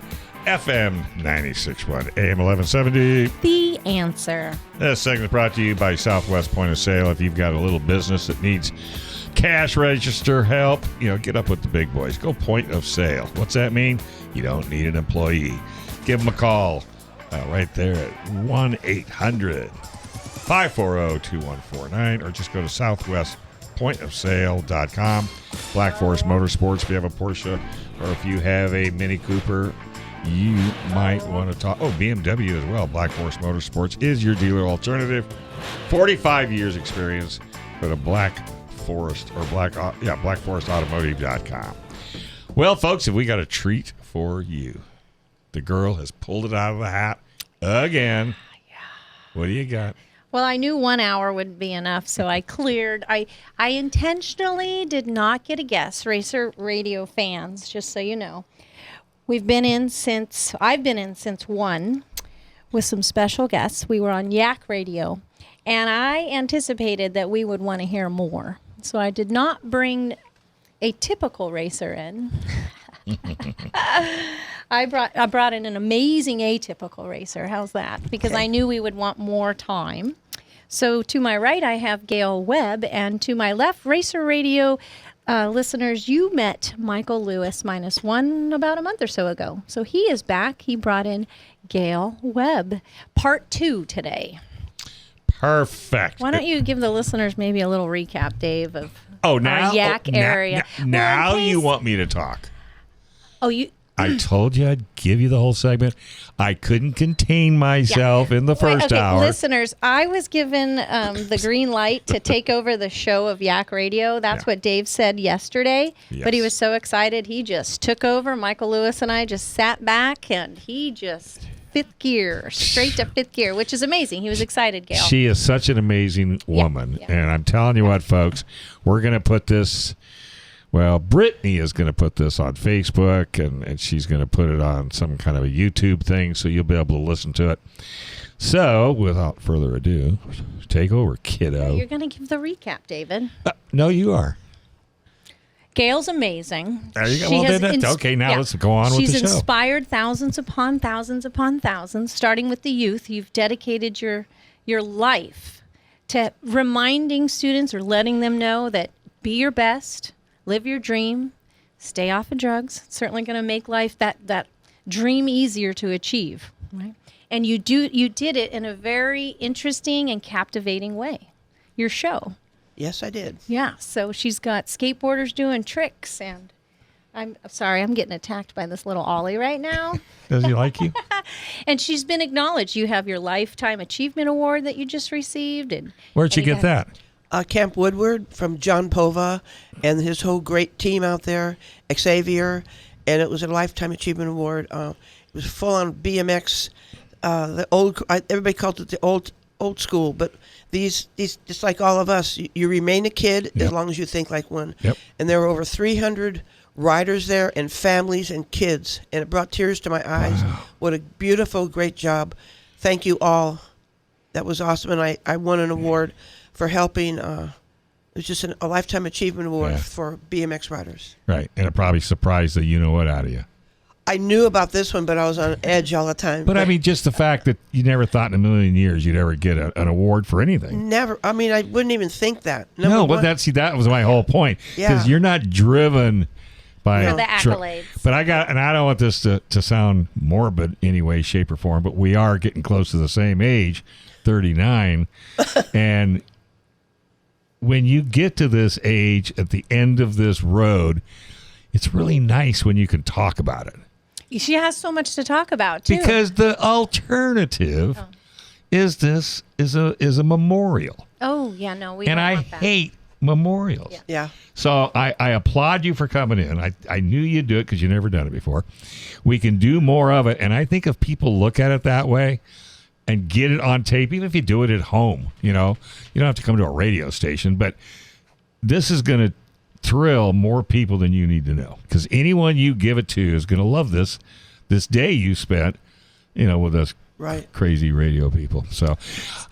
FM 96.1 AM 1170. The Answer. This segment is brought to you by Southwest Point of Sale. If you've got a little business that needs cash register help, get up with the big boys. Go point of sale. What's that mean? You don't need an employee. Give them a call right there at 1-800-540-2149 or just go to southwestpointofsale.com. Black Forest Motorsports, if you have a Porsche or if you have a Mini Cooper, you might want to talk. Oh, BMW as well. Black Forest Motorsports is your dealer alternative. 45 years experience. Go to Black Forest or blackforestautomotive.com. Well, folks, if we got a treat for you. The girl has pulled it out of the hat again. What do you got? Well, I knew 1 hour would be enough, so I cleared. I intentionally did not get a guess, Racer Radio fans, just so you know. I've been in since 1 with some special guests. We were on YAK Radio, and I anticipated that we would want to hear more. So I did not bring a typical racer in. I brought in an amazing atypical racer. How's that? Because I knew we would want more time. So to my right, I have Gale Webb, and to my left, Racer Radio listeners, you met Michael Lewis-1 about a month or so ago. So he is back. He brought in Gale Webb, part 2 today. Perfect. Why don't you give the listeners maybe a little recap, Dave, of our YAK area? Now you want me to talk. Oh, you... I told you I'd give you the whole segment. I couldn't contain myself in the first hour. Listeners, I was given the green light to take over the show of YAK Radio. That's what Dave said yesterday. Yes. But he was so excited, he just took over. Michael Lewis and I just sat back, and he just fifth gear, straight to fifth gear, which is amazing. He was excited, Gale. She is such an amazing woman. Yeah. And I'm telling you what, folks, we're going to put this... Well, Britney is going to put this on Facebook, and she's going to put it on some kind of a YouTube thing, so you'll be able to listen to it. So, without further ado, take over, kiddo. You're going to give the recap, David. No, you are. Gale's amazing. There you go. Okay, now let's go on with the show. She's inspired thousands upon thousands upon thousands, starting with the youth. You've dedicated your your life to reminding students or letting them know that be your best, live your dream, stay off of drugs. It's certainly going to make life that dream easier to achieve, right? And you did it in a very interesting and captivating way. Your show. Yes, I did. Yeah. So she's got skateboarders doing tricks, and I'm sorry, I'm getting attacked by this little Ollie right now. Does he like you? And she's been acknowledged. You have your Lifetime Achievement Award that you just received. And Where'd you get that? Camp Woodward from John Pova and his whole great team out there, Xavier, and it was a Lifetime Achievement Award. It was full on BMX, the old. Everybody called it the old school, but these just like all of us, you remain a kid as long as you think like one. Yep. And there were over 300 riders there and families and kids, and it brought tears to my eyes. Wow. What a beautiful, great job. Thank you all. That was awesome, and I won an award for helping. It was just a Lifetime Achievement Award for BMX riders. Right, and it probably surprised the you-know-what out of you. I knew about this one, but I was on edge all the time. But I mean, just the fact that you never thought in a million years you'd ever get an award for anything. Never. I mean, I wouldn't even think that. No, but that was my whole point. Because you're not driven by for the accolades. But I don't want this to sound morbid in any way, shape, or form, but we are getting close to the same age, 39, and when you get to this age at the end of this road, it's really nice when you can talk about it. She has so much to talk about too. Because the alternative is a memorial. Oh yeah, no, we and don't I want that. hate memorials. Yeah. So I applaud you for coming in. I knew you'd do it because you've never done it before. We can do more of it, and I think if people look at it that way and get it on tape, even if you do it at home, you don't have to come to a radio station, but this is going to thrill more people than you need to know, because anyone you give it to is going to love this day you spent, with us crazy radio people. So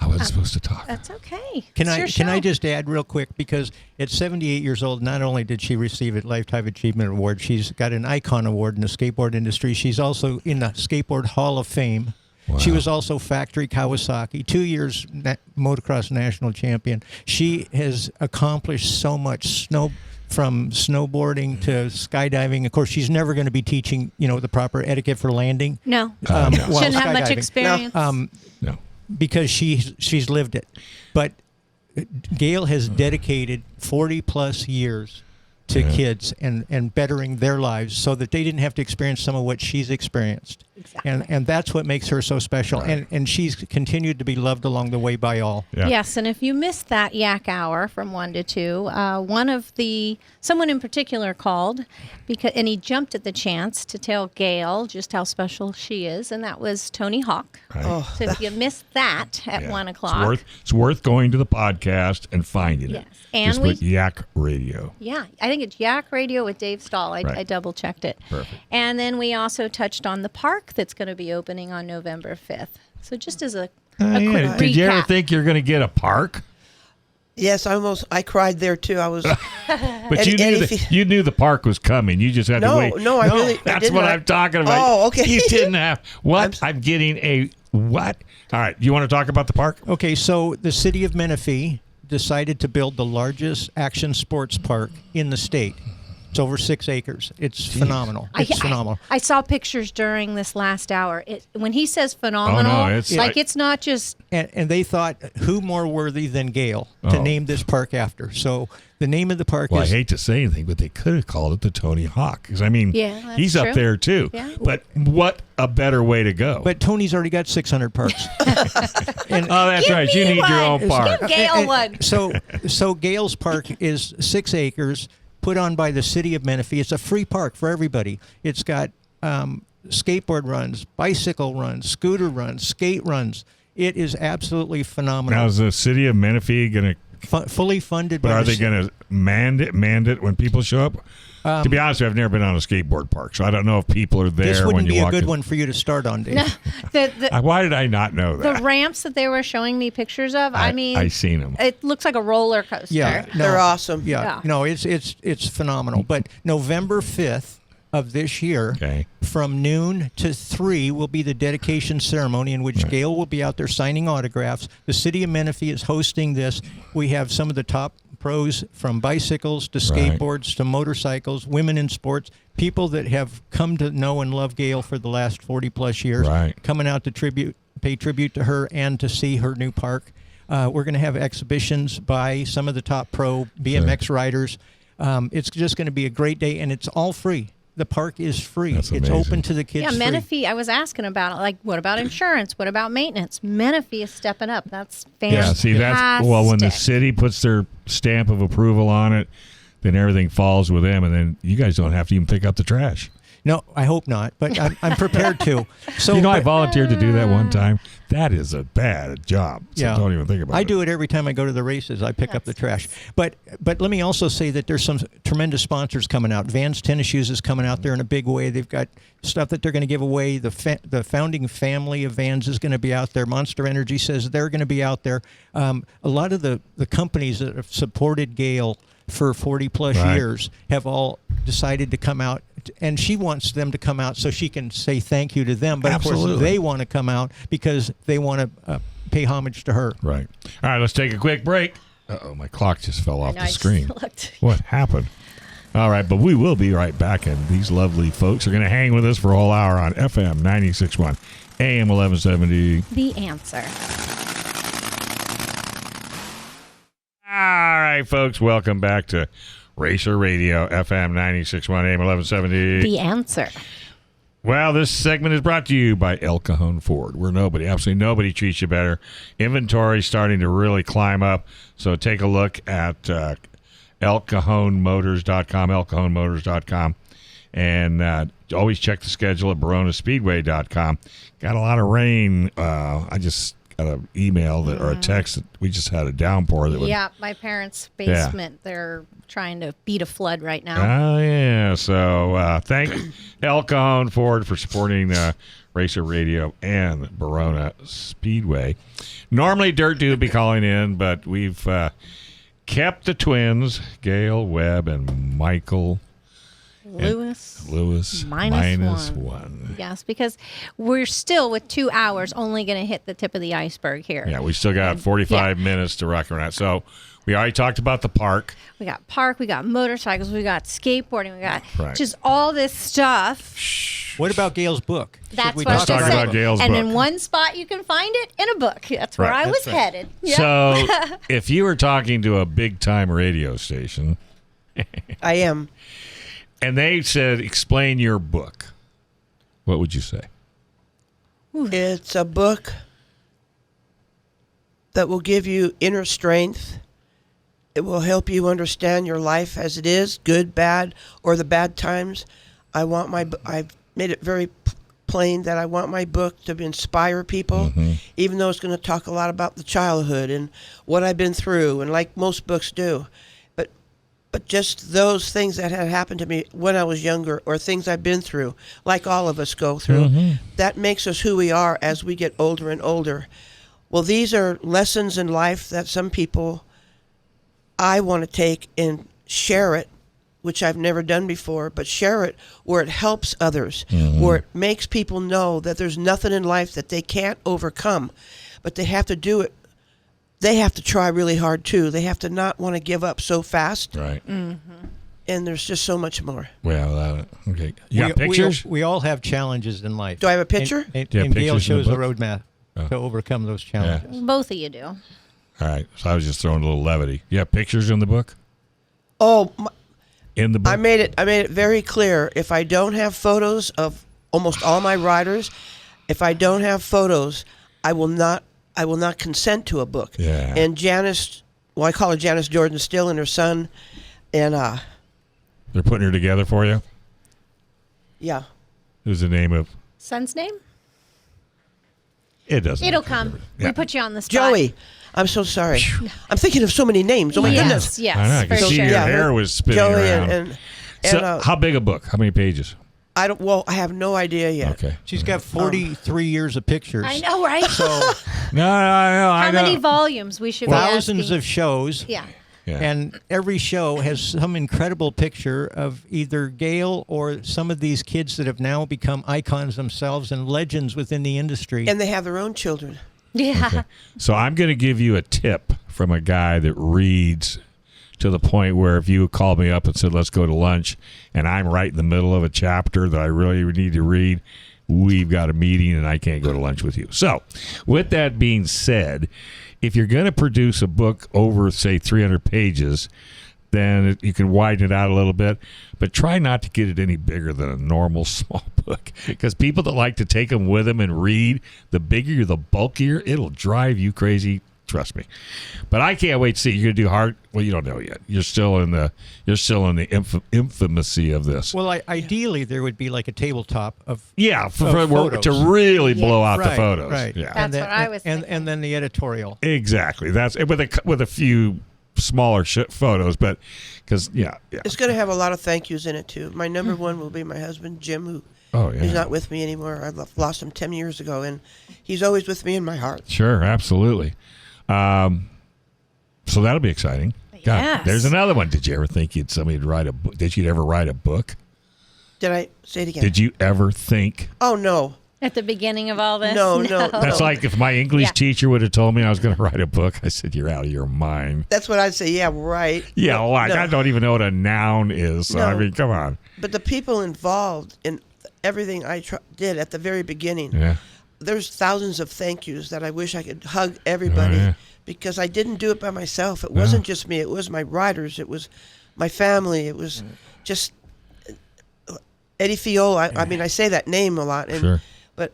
I wasn't supposed to talk. That's okay. Can It's your I show. just add real quick, because at 78 years old, not only did she receive a Lifetime Achievement Award, she's got an Icon Award in the skateboard industry. She's also in the Skateboard Hall of Fame. Wow. She was also Factory Kawasaki, 2 years motocross national champion. She has accomplished so much, from snowboarding to skydiving. Of course, she's never going to be teaching, the proper etiquette for landing. No. while Shouldn't have much skydiving. experience. No. Because she's lived it. But Gale has dedicated 40 plus years to kids and bettering their lives so that they didn't have to experience some of what she's experienced. Exactly. And that's what makes her so special. Right. And she's continued to be loved along the way by all. Yeah. Yes, and if you missed that YAK hour from 1 to 2, someone in particular called, and he jumped at the chance to tell Gale just how special she is, and that was Tony Hawk. Right. So if you missed that at 1 o'clock. It's worth going to the podcast and finding Yes. it. And just put YAK Radio. Yeah, I think it's YAK Radio with Dave Stahl. I double checked it. Perfect. And then we also touched on the park that's going to be opening on November 5th. So just as a quick recap. Did you ever think you're going to get a park? Yes, I cried there too. I was. But you knew the park was coming. You just had to wait. No, I really. That's what I'm talking about. Oh, okay. You didn't have what? I'm getting a what? All right. You want to talk about the park? Okay, so the city of Menifee decided to build the largest action sports park in the state. It's over 6 acres. It's phenomenal. It's phenomenal. I saw pictures during this last hour. When he says phenomenal, Oh, no, it's not just. And they thought, who more worthy than Gale to name this park after? So the name of the park Well, is... I hate to say anything, but they could have called it the Tony Hawk. Because, I mean, that's he's true. up there, too. Yeah. But what a better way to go. But Tony's already got 600 parks. oh, that's right. You me need your one. own park. Give Gale one. So Gale's park is 6 acres, put on by the city of Menifee. It's a free park for everybody. It's got skateboard runs, bicycle runs, scooter runs, skate runs. It is absolutely phenomenal. Now, is the city of Menifee going to... fully funded But by are the they going to mandate when people show up? To be honest, I've never been on a skateboard park, so I don't know if people are there This when wouldn't you be a walk good in. one for you to start on, Dave. Why did I not know The that? ramps that they were showing me pictures of, I seen them. it looks like a roller coaster. Yeah, They're awesome. Yeah, no, it's phenomenal. But November 5th, of this year. Okay. From noon to 3 will be the dedication ceremony in which Gale will be out there signing autographs. The city of Menifee is hosting this. We have some of the top pros from bicycles to skateboards to motorcycles, women in sports, people that have come to know and love Gale for the last 40 plus years, coming out to pay tribute to her and to see her new park. We're going to have exhibitions by some of the top pro BMX riders. It's just going to be a great day, and it's all free. The park is free. That's it's amazing. open to the kids. Yeah, free. Menifee, I was asking about it. Like, what about insurance? What about maintenance? Menifee is stepping up. That's fantastic. Yeah, see, that's when the city puts their stamp of approval on it, then everything falls with them, and then you guys don't have to even pick up the trash. No, I hope not, but I'm prepared to. So, I volunteered to do that one time. That is a bad job. So don't even think about it. I do it every time I go to the races. I pick up the trash. But let me also say that there's some tremendous sponsors coming out. Vans Tennis Shoes is coming out there in a big way. They've got stuff that they're going to give away. The founding family of Vans is going to be out there. Monster Energy says they're going to be out there. A lot of the companies that have supported Gale for 40 plus years have all decided to come out, and she wants them to come out so she can say thank you to them. But of course they want to come out because they want to pay homage to her. Right. All right, let's take a quick break. Uh-oh, my clock just fell off the screen. Looked. What happened? All right, but we will be right back, and these lovely folks are going to hang with us for a whole hour on FM 96.1, AM 1170. The answer. All right, folks, welcome back to Racer Radio, FM 96.1, AM 1170. The answer. Well, this segment is brought to you by El Cajon Ford, where absolutely nobody treats you better. Inventory starting to really climb up, so take a look at elcajonmotors.com, elcajonmotors.com, and always check the schedule at baronaspeedway.com. Got a lot of rain. I just got an email or a text that we just had a downpour. My parents' basement, they're trying to beat a flood right now. Oh, yeah. So thank El Cajon Ford for supporting Racer Radio and Barona Speedway. Normally, Dirt Dude would be calling in, but we've kept the twins, Gale Webb and Michael Lewis minus one. Yes, because we're still, with 2 hours, only going to hit the tip of the iceberg here. Yeah, we still got 45 minutes to rock around. So we already talked about the park. We got park, we got motorcycles, we got skateboarding, we got just all this stuff. What about Gale's book? That's what Let's talk about Gale's and book. in one spot you can find it in a book. That's where I was headed. Yep. So if you were talking to a big-time radio station. I am. And they said, explain your book, what would you say? It's a book that will give you inner strength. It will help you understand your life as it is, good, bad, or the bad times. I've made it very plain that I want my book to inspire people, even though it's going to talk a lot about the childhood and what I've been through, and like most books do. But just those things that had happened to me when I was younger, or things I've been through, like all of us go through, that makes us who we are as we get older and older. Well, these are lessons in life that some people, I want to take and share it, which I've never done before, but share it where it helps others, where it makes people know that there's nothing in life that they can't overcome, but they have to do it. They have to try really hard, too. They have to not want to give up so fast. Right. And there's just so much more. Well, okay. You got pictures? We all have challenges in life. Do I have a picture? And Do you have Gale pictures in the shows the book? roadmap to overcome those challenges. Both of you do. All right. So I was just throwing a little levity. You have pictures in the book? Oh, In the book? I made it very clear. If I don't have photos of almost all my riders, if I don't have photos, I will not consent to a book. Yeah. And Janice, I call her Janice Jordan Still, and her son, and they're putting her together for you? yeah. Who's the name of? Son's name? It doesn't. It'll come. Yeah. We put you on the spot. Joey. I'm so sorry. I'm thinking of so many names. Oh my goodness. Yes, I know. I for can see sure. your hair was spinning Joey around. and So how big a book? How many pages? I don't. Well, I have no idea yet. Okay. She's got 43 years of pictures. I know, right? So No, How many volumes we should be thousands asking? of shows. Yeah. Yeah. And every show has some incredible picture of either Gale or some of these kids that have now become icons themselves and legends within the industry. And they have their own children. Yeah. Okay. So I'm going to give you a tip from a guy that reads to the point where if you called me up and said, let's go to lunch, and I'm right in the middle of a chapter that I really need to read, we've got a meeting and I can't go to lunch with you. So with that being said, if you're going to produce a book over, say, 300 pages, then you can widen it out a little bit, but try not to get it any bigger than a normal small book, because people that like to take them with them and read, the bigger, the bulkier, it'll drive you crazy. Trust me. But I can't wait to see. You're going to do hard. Well, you don't know yet. You're still in the infamousy of this. Well, ideally, there would be like a tabletop of to really blow out the photos. Right. Yeah. That's what I was thinking. And then the editorial. Exactly. That's with a few smaller photos, but because It's going to have a lot of thank yous in it too. My number one will be my husband Jim, who is not with me anymore. I lost him 10 years ago, and he's always with me in my heart. Sure, absolutely. So that'll be exciting. God, Yes. there's another one. Did you ever think somebody'd write a book? Did you ever write a book? Did I say it again? Did you ever think? Oh no. At the beginning of all this? No. That's like if my English teacher would have told me I was going to write a book, I said, you're out of your mind. That's what I'd say. Yeah, right. Yeah, No, I don't even know what a noun is. So, I No. mean, come on. But the people involved in everything I did at the very beginning, Yeah. there's thousands of thank yous that I wish I could hug everybody, yeah. because I didn't do it by myself. It wasn't just me. It was my writers. It was my family. It was just Eddie Fiola. I mean, I say that name a lot, and Sure. but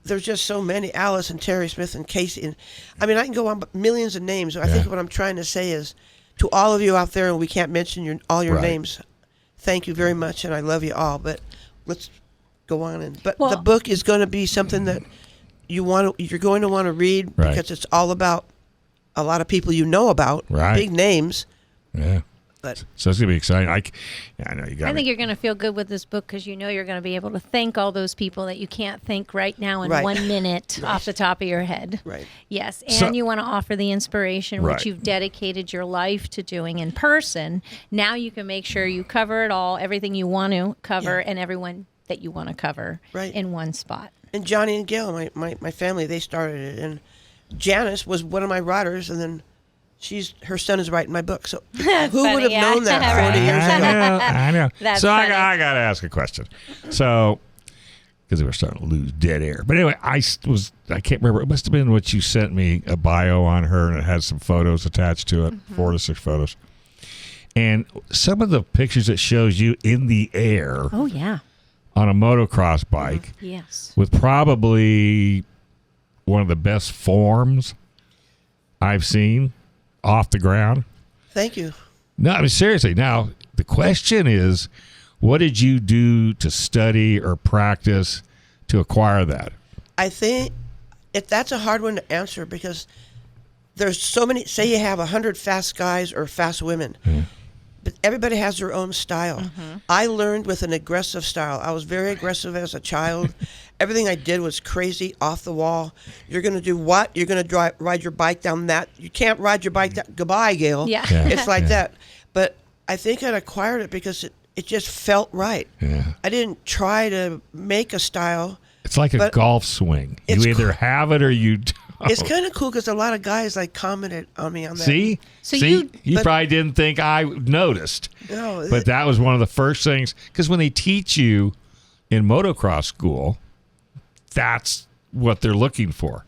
there's just so many. Alice and Terry Smith and Casey. And I mean, I can go on millions of names. I think what I'm trying to say is, to all of you out there, and we can't mention all your Right. names, thank you very much, and I love you all. But let's go on. But Well- the book is going to be something that you're going to want to read, Right. because it's all about a lot of people you know about, Right. big names. Yeah. But So it's going to be exciting. I know you got I me. think you're going to feel good with this book because you know you're going to be able to thank all those people that you can't thank right now in Right. 1 minute off the top of your head. Right. Yes, and So- you want to offer the inspiration Right. which you've dedicated your life to doing in person. Now you can make sure you cover it all, everything you want to cover, and everyone that you want to cover Right. in one spot. and Johnny and Gail, my family, they started it, and Janice was one of my writers, and then her son is writing my book. So who funny, would have yeah. known that 40 years ago? I know. That's so funny. I got to ask a question. So, because we were starting to lose dead air. But anyway, I can't remember. It must have been what you sent me, a bio on her, and it had some photos attached to it, 4 to 6 photos. And some of the pictures it shows you in the air Oh yeah. on a motocross bike Yes. with probably one of the best forms I've seen off the ground. Thank you. No, I mean, seriously. Now, the question is, what did you do to study or practice to acquire that? I think that's a hard one to answer, because there's so many. Say you have 100 fast guys or fast women, but everybody has their own style. I learned with an aggressive style. I was very aggressive as a child. Everything I did was crazy, off the wall. You're going to do what? You're going to ride your bike down that. You can't ride your bike down. Goodbye, Gail. Yeah. It's like that. But I think I acquired it because it just felt right. Yeah. I didn't try to make a style. It's like a But golf swing. You it's either have it or you don't. It's kind of cool because a lot of guys commented on me on that. See? So See? You but- probably didn't think I noticed. No, But that was one of the first things. Because when they teach you in motocross school, that's what they're looking for.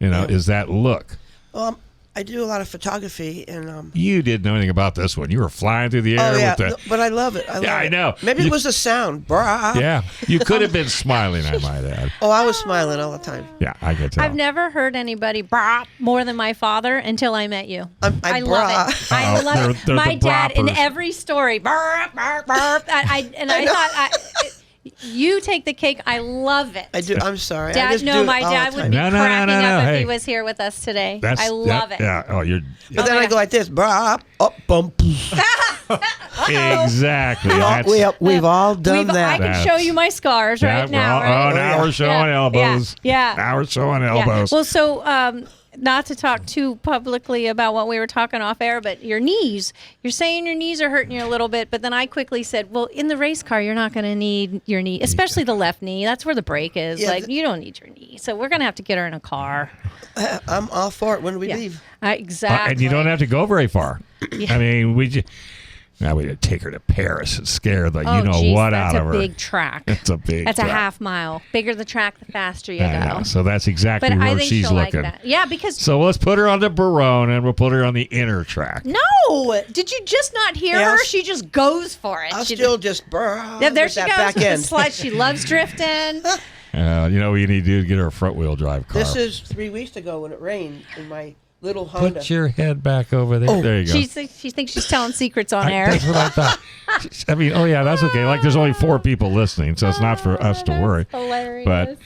Is that look. well, I do a lot of photography, and You didn't know anything about this one. You were flying through the air oh yeah, with the... but I love it. I know. Maybe You- it was the sound. Brah. Yeah. You could have been smiling, I might add. Oh, I was smiling all the time. Yeah, I can tell. I've never heard anybody brah more than my father until I met you. I I love it. I Uh-oh. love it. They're My the dad in broppers. every story, burp, burp, burp. I thought you take the cake. I love it. I do. I'm sorry. I Dad, just no, do it my all dad the would time. be No, cracking up if Hey. he was here with us today. That's, I love it. Yeah. Oh, you're... But then my I go like this. Brah, up, bump. Exactly. That's- We've all done I that. can show you my scars right now. well, right? now we're showing Yeah. elbows. Yeah. Now we're showing Yeah. elbows. Well, so not to talk too publicly about what we were talking off air, but your knees. You're saying your knees are hurting you a little bit, but then I quickly said, well, in the race car, you're not going to need your knee, especially the left knee. That's where the brake is. Yeah, you don't need your knee. So we're going to have to get her in a car. I'm all for it. When do we leave? Exactly. And you don't have to go very far. I mean, now we take her to Paris and scare the out of her. That's a big track. It's a big That's track. a half mile. Bigger the track, the faster you go. Yeah, so that's exactly But I where think she's she'll looking. like that. Yeah, because... So let's put her on the Barone, and we'll put her on the inner track. No! Did you just not hear Yeah, her? She just goes for it. I'll She still just there with she that goes back with the end. sled. She loves drifting. You know what you need to do to get her a front-wheel drive car. This is 3 weeks ago when it rained in my little Honda. Put your head back over there. There you go. She thinks she's telling secrets on air. That's what I thought. I mean, that's okay. Like, there's only 4 people listening, so it's not for us to worry. Hilarious. But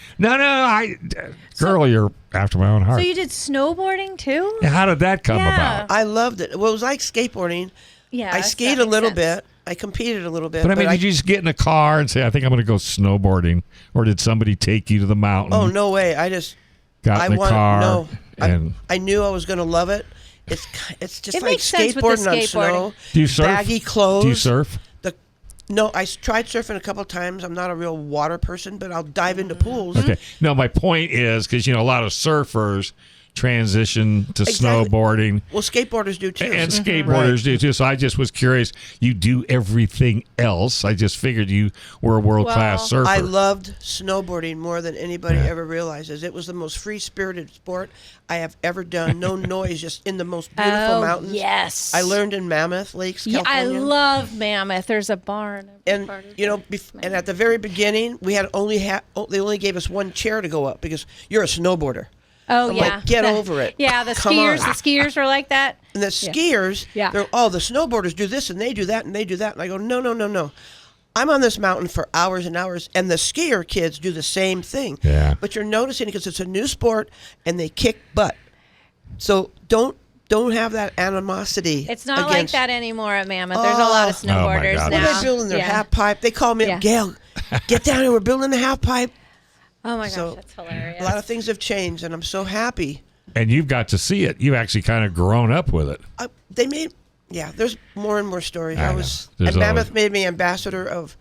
girl, you're after my own heart. So you did snowboarding too? How did that come Yeah. about? I loved it. Well, it was like skateboarding. Yeah. I skated a little bit. I competed a little bit. But I mean, did you just get in a car and say, I think I'm going to go snowboarding? Or did somebody take you to the mountain? Oh, no way. I just Got in the car. And I knew I was going to love it. It's just It like makes sense with the skateboarding on skateboarding. snow. do you surf? Baggy clothes. Do you surf? No, I tried surfing a couple of times. I'm not a real water person, but I'll dive into pools. Okay. No, my point is because, a lot of surfers transition to Exactly. snowboarding. Well, skateboarders do too. And skateboarders do too. So I just was curious. You do everything else. I just figured you were a world-class surfer. I loved snowboarding more than anybody ever realizes. It was the most free-spirited sport I have ever done. No noise, just in the most beautiful mountains. Yes. I learned in Mammoth Lakes, Yeah, I California. love Mammoth. There's a bar in every part of and at the very beginning, we had they only gave us one chair to go up because you're a snowboarder. Oh, I'm yeah. like, get over it. Yeah, the Come skiers. on. The skiers were like that. And the skiers, Yeah. they're, the snowboarders do this and they do that and they do that. And I go, no. I'm on this mountain for hours and hours, and the skier kids do the same thing. Yeah. But you're noticing because it's a new sport and they kick butt. So don't have that animosity. It's not like against, that anymore at Mammoth. There's a lot of Oh, my snowboarders God. now. Well, they're building their half pipe. They call me Yeah. up, Gale, get down here. We're building the half pipe. Oh my gosh, So, that's hilarious. A lot of things have changed, and I'm so happy. And you've got to see it. You've actually kind of grown up with it. There's more and more stories. I know. And There's Mammoth always- made me ambassador of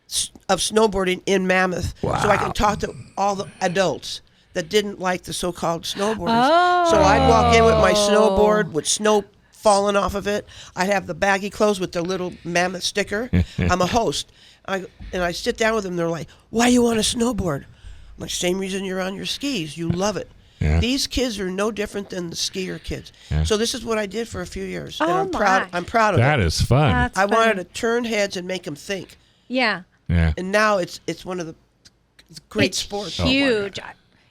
snowboarding in Mammoth, so I can talk to all the adults that didn't like the so-called snowboarders. So I'd walk in with my snowboard with snow falling off of it. I'd have the baggy clothes with the little Mammoth sticker. I'm a host. And I sit down with them. They're like, "Why you want a snowboard?" I'm like, "Same reason you're on your skis. You love it." Yeah. These kids are no different than the skier kids. Yeah. So this is what I did for a few years, and Oh, I'm proud. my. I'm proud of That it. is fun. That's I wanted funny. to turn heads and make them think, Yeah. Yeah. and now it's one of the great It's sports. huge.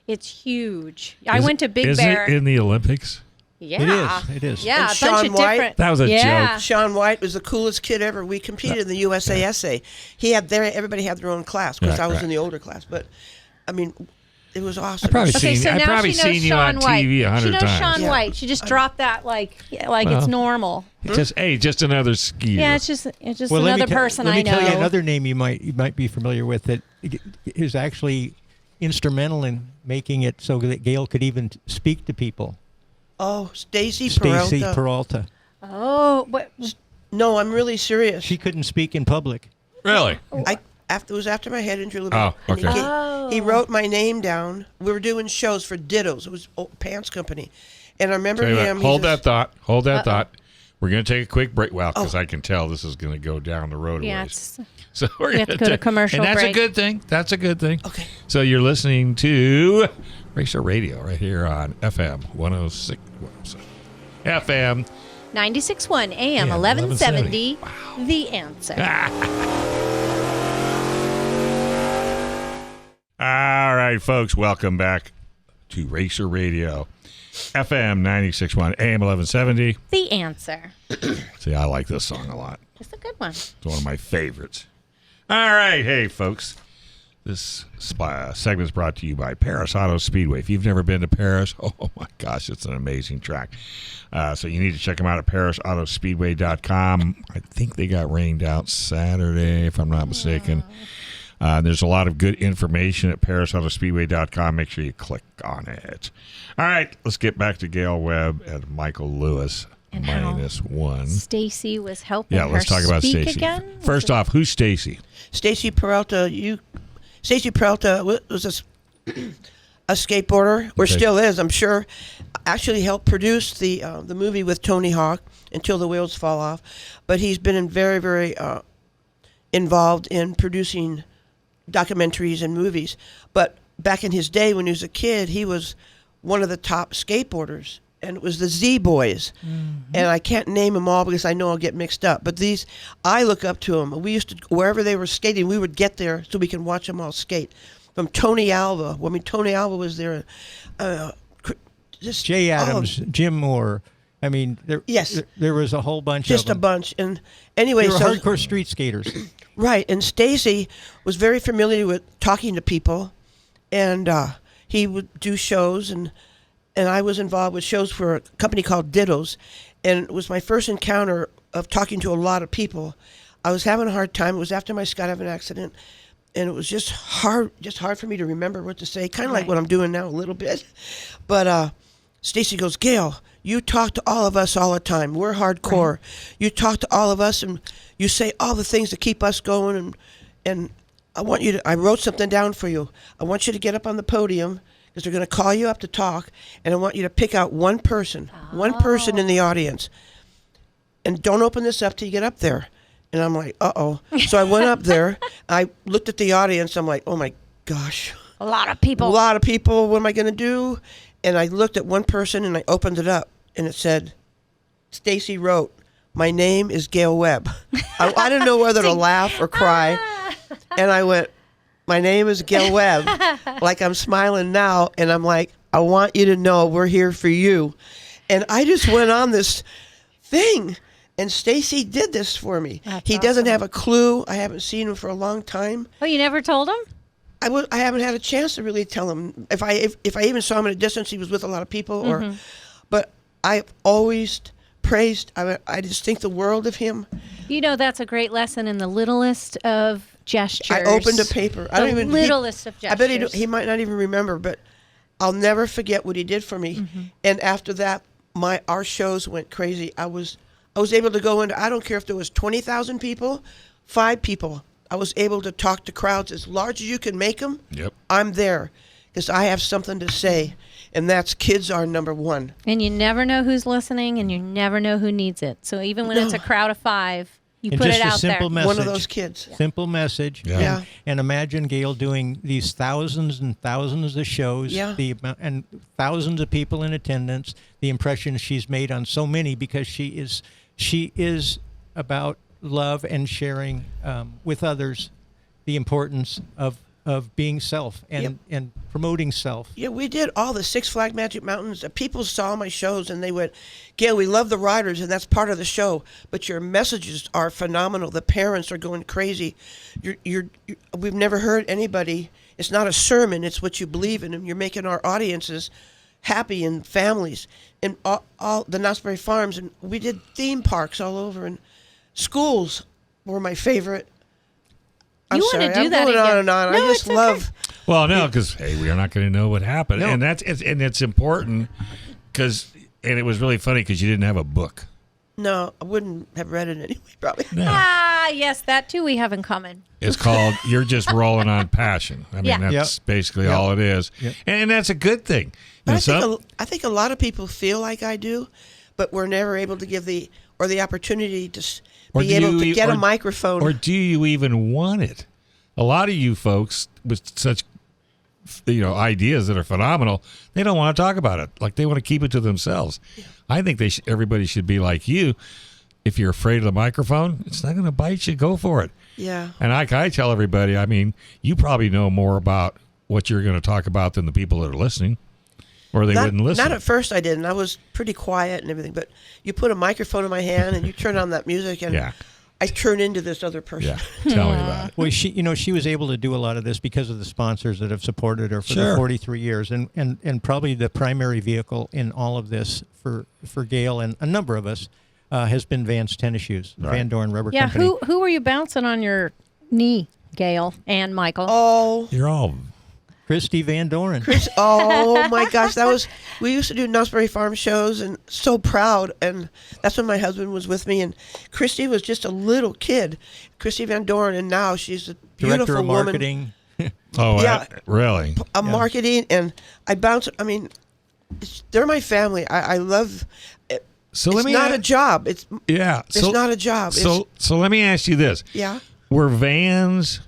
It's huge. I Is went to it- Big is Bear. it in the Olympics? Yeah. It is. Yeah, And a Shaun bunch of White? different. That was a yeah. joke. Shaun White was the coolest kid ever. We competed in the USA essay. Everybody had their own class because Right, I was right. in the older class. But I mean, it was awesome. probably Okay, so I've now probably she knows seen you Shaun on White. TV 100 She knows times. Shaun Yeah. White. She just dropped that like it's normal. Just another skier. Yeah, it's just Well, another person let me I know. tell you another name you might be familiar with that is actually instrumental in making it so that Gale could even speak to people. Oh, Stacy Stacy Peralta. Peralta. Oh, what? No, I'm really serious. She couldn't speak in public. Really? It was after my head injury. Oh, and he okay. ca- He wrote my name down. We were doing shows for Dittos. It was Pants Company. And I remember Tell you what, him. hold that thought. Hold that thought. We're going to take a quick break. Well, because Oh. I can tell this is going to go down the road a Yeah, ways. it's, So we have to go to commercial and that's break. a good thing. That's a good thing. Okay. So you're listening to Racer Radio right here on FM 106. FM. 96.1 AM, Yeah, 1170. The Answer. All right, folks, welcome back to Racer Radio. FM 96.1 AM 1170. The Answer. See, I like this song a lot. It's a good one. It's one of my favorites. All right, hey, folks. This segment is brought to you by Paris Auto Speedway. If you've never been to Paris, oh my gosh, it's an amazing track. So you need to check them out at parisautospeedway.com. I think they got rained out Saturday, if I'm not mistaken. There's a lot of good information at ParisAutoSpeedway.com. Make sure you click on it. All right, let's get back to Gale Webb and Michael Lewis. And how -1. Stacy was helping Yeah, let's her talk about speak Stacy. again. First off, who's Stacy? Stacy Peralta. Stacy Peralta was a skateboarder, or Okay. still is, I'm sure. Actually helped produce the movie with Tony Hawk, Until the Wheels Fall Off. But he's been very, very involved in producing documentaries and movies. But back in his day when he was a kid, he was one of the top skateboarders. And it was the Z Boys. And I can't name them all because I know I'll get mixed up. But these, I look up to them. We used to, wherever they were skating, we would get there so we can watch them all skate. From Tony Alva. I mean, Tony Alva was there. Just Jay Adams, Jim Moore. I mean, there was a whole bunch of them. Just a bunch. And anyway, They were so hardcore street skaters. right. And Stacy was very familiar with talking to people, and he would do shows, and I was involved with shows for a company called Dittos, and it was my first encounter of talking to a lot of people. I was having a hard time. It was after my skydiving accident, and it was just hard for me to remember what to say, kind of like what I'm doing now a little bit. But Stacy goes, Gale, you talk to all of us all the time. We're hardcore. Right. You talk to all of us, and you say all the things that keep us going. And I want you to. I wrote something down for you. I want you to get up on the podium because they're going to call you up to talk, and I want you to pick out one person in the audience, and don't open this up till you get up there. And I'm like, uh-oh. So I went up there. I looked at the audience. I'm like, oh my gosh. A lot of people. What am I going to do? And I looked at one person, and I opened it up, and it said, Stacy wrote, my name is Gale Webb. I didn't know whether to laugh or cry. And I went, my name is Gale Webb. Like I'm smiling now, and I'm like, I want you to know we're here for you. And I just went on this thing, and Stacy did this for me. He doesn't have a clue. I haven't seen him for a long time. Oh, you never told him? I haven't had a chance to really tell him. If I even saw him at a distance, he was with a lot of people. But I've always praised. I just think the world of him. You know, that's a great lesson in the littlest of gestures. I opened a paper. I don't even littlest of gestures. I bet he might not even remember, but I'll never forget what he did for me. And after that, our shows went crazy. I was able to go into. I don't care if there was 20,000 people, 5 people. I was able to talk to crowds as large as you can make them. Yep. I'm there because I have something to say, and that's kids are number one. And you never know who's listening, and you never know who needs it. So even when it's a crowd of 5, you put it out there. Message, one of those kids. Simple message. Yeah. And imagine Gale doing these thousands and thousands of shows. Yeah. And thousands of people in attendance. The impression she's made on so many because she is about love and sharing with others the importance of being self and promoting self. Yeah, we did all the Six Flags Magic Mountains. People saw my shows and they went, Gale, we love the riders and that's part of the show, but your messages are phenomenal. The parents are going crazy. We've never heard anybody. It's not a sermon. It's what you believe in, and you're making our audiences happy and families and all the Knott's Berry Farms, and we did theme parks all over, and schools were my favorite. I'm want to do I'm that going again. on and on. No, I just it's love. Well, no, because hey, we are not going to know what happened, No. and it's important because it was really funny because you didn't have a book. No, I wouldn't have read it anyway, probably. No. Yes, that too we have in common. It's called You're Just Rolling on Passion. I mean, Yeah. that's basically all it is, and that's a good thing. But I think a lot of people feel like I do, but we're never able to give the opportunity to be able to get a microphone. Or do you even want it? A lot of you folks with such ideas that are phenomenal, they don't want to talk about it. Like they want to keep it to themselves. Yeah. I think everybody should be like you. If you're afraid of the microphone, it's not going to bite you. Go for it. Yeah. And I tell everybody, I mean, you probably know more about what you're going to talk about than the people that are listening. Or they wouldn't listen. Not at first I didn't. I was pretty quiet and everything. But you put a microphone in my hand and you turn on that music and I turn into this other person. Yeah, tell me about it. Well, she was able to do a lot of this because of the sponsors that have supported her for the 43 years. And probably the primary vehicle in all of this for Gale and a number of us has been Vans tennis shoes, Van Dorn Rubber Company. Yeah, who were you bouncing on your knee? Gale and Michael. Oh, You're all Christy Van Doren. oh my gosh, we used to do Knott's Farm shows, and so proud. And that's when my husband was with me, and Christy was just a little kid, Christy Van Doren, and now she's a beautiful Director of woman. marketing. Oh, Yeah. really? Marketing, and they're my family. I love it. So It's not a job. It's not a job. So let me ask you this. Yeah. Were Vans,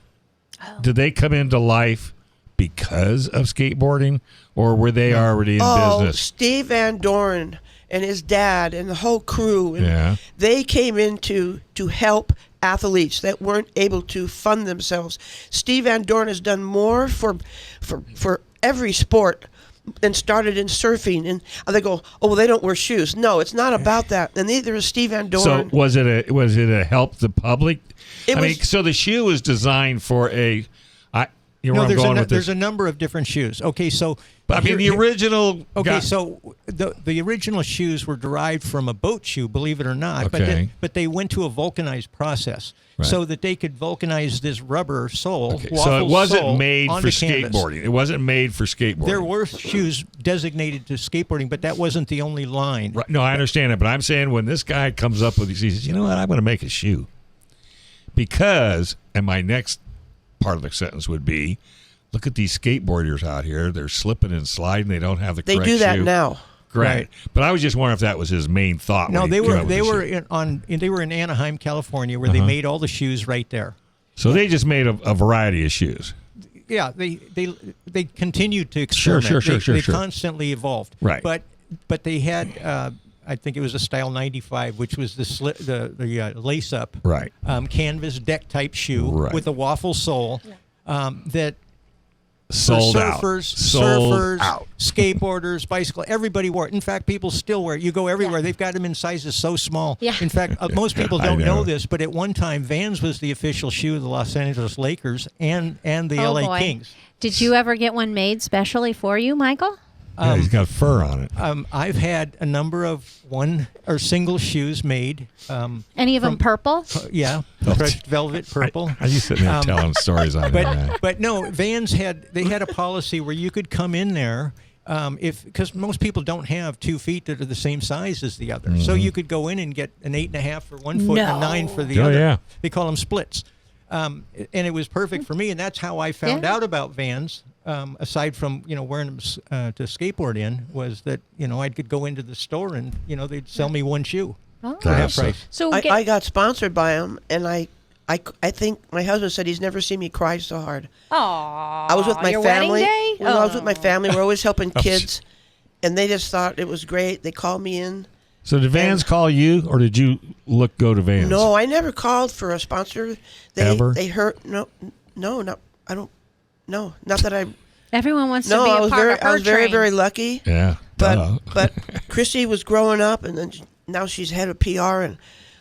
did they come into life because of skateboarding, or were they already in business? Steve Van Doren and his dad and the whole crew, and they came in to help athletes that weren't able to fund themselves. Steve Van Doren has done more for every sport and started in surfing, and they go, oh, well, they don't wear shoes. No, it's not about that. And neither is Steve Van Doren. So was it a help the public? So the shoe was designed for a. There's a number of different shoes. Okay, so the original. Okay, so the original shoes were derived from a boat shoe, believe it or not. Okay. But they went to a vulcanized process so that they could vulcanize this rubber sole. Okay. So it wasn't made for skateboarding. skateboarding. It wasn't made for skateboarding. There were shoes designated to skateboarding, but that wasn't the only line. Right. No, I understand it, but I'm saying when this guy comes up with these, he says, you know what, I'm going to make a shoe. Because, and my next part of the sentence would be, look at these skateboarders out here. They're slipping and sliding. They don't have the correct shoe. They do that now. Great. Right. But I was just wondering if that was his main thought. No, they were in Anaheim, California, where they made all the shoes right there. So they just made a variety of shoes. Yeah, they continued to experiment. Sure. They constantly evolved. Right. But they had I think it was a Style 95, which was the lace up canvas deck type shoe with a waffle sole that sold surfers, skateboarders, bicycle, everybody wore it. In fact, people still wear it. You go everywhere. They've got them in sizes so small. Yeah. In fact, most people don't know this, but at one time, Vans was the official shoe of the Los Angeles Lakers and the LA Kings. Did you ever get one made specially for you, Michael? Yeah, he's got fur on it. I've had a number of one or single shoes made. Any of them purple? Yeah, crushed velvet purple. Are you sitting there telling stories on it? But no, Vans had a policy where you could come in there because most people don't have 2 feet that are the same size as the other. So you could go in and get an 8.5 for 1 foot and a 9 for the other. Yeah. They call them splits. And it was perfect for me, and that's how I found out about Vans. Aside from wearing them to skateboard in, was that I could go into the store and they'd sell me one shoe for half price. So I got sponsored by them, and I think my husband said he's never seen me cry so hard. Aww, I was with my your family. Wedding day? I was with my family. We're always helping kids, and they just thought it was great. They called me in. So did Vans call you, or did you go to Vans? No, I never called for a sponsor. Ever? They hurt. No, I don't. No, not that I. Everyone wants to be a part of her I was very, train. very lucky. Yeah. But Christy was growing up, and then now she's head of PR.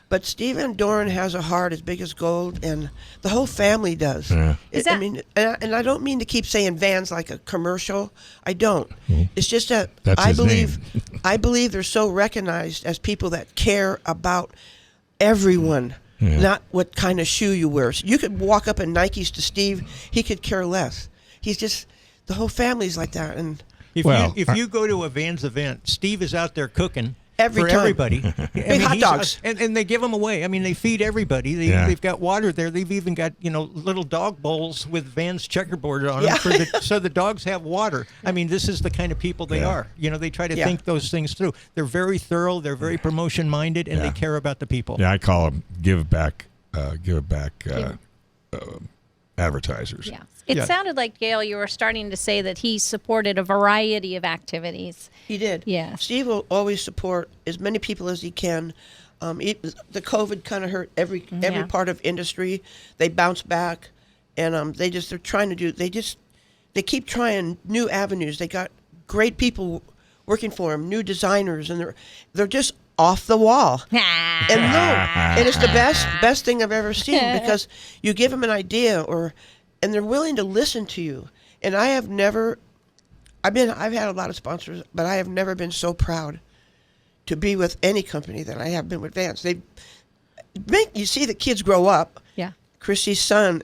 But Steve Van Doren has a heart as big as gold, and the whole family does. Yeah. And I don't mean to keep saying Vans like a commercial. I don't. It's just that That's his name. I believe they're so recognized as people that care about everyone. Yeah. Not what kind of shoe you wear. So you could walk up in Nikes to Steve, he could care less. He's just, the whole family's like that. And if you go to a Vans event, Steve is out there cooking every for time. Everybody. Big hot dogs. And they give them away. I mean, they feed everybody. They've got water there. They've even got little dog bowls with Vans checkerboard on them so the dogs have water. I mean, this is the kind of people they are. They try to think those things through. They're very thorough. They're very promotion minded, and they care about the people. Yeah, I call them give back advertisers. Yeah. It sounded like, Gale, you were starting to say that he supported a variety of activities. He did. Yeah. Steve will always support as many people as he can. The COVID kind of hurt every part of industry. They bounced back, and they're trying to do. They keep trying new avenues. They got great people working for them, new designers, and they're just off the wall. And it's the best thing I've ever seen, because you give them an idea and they're willing to listen to you. And I've had a lot of sponsors, but I have never been so proud to be with any company that I have been with Vans. You see the kids grow up. Yeah. Christy's son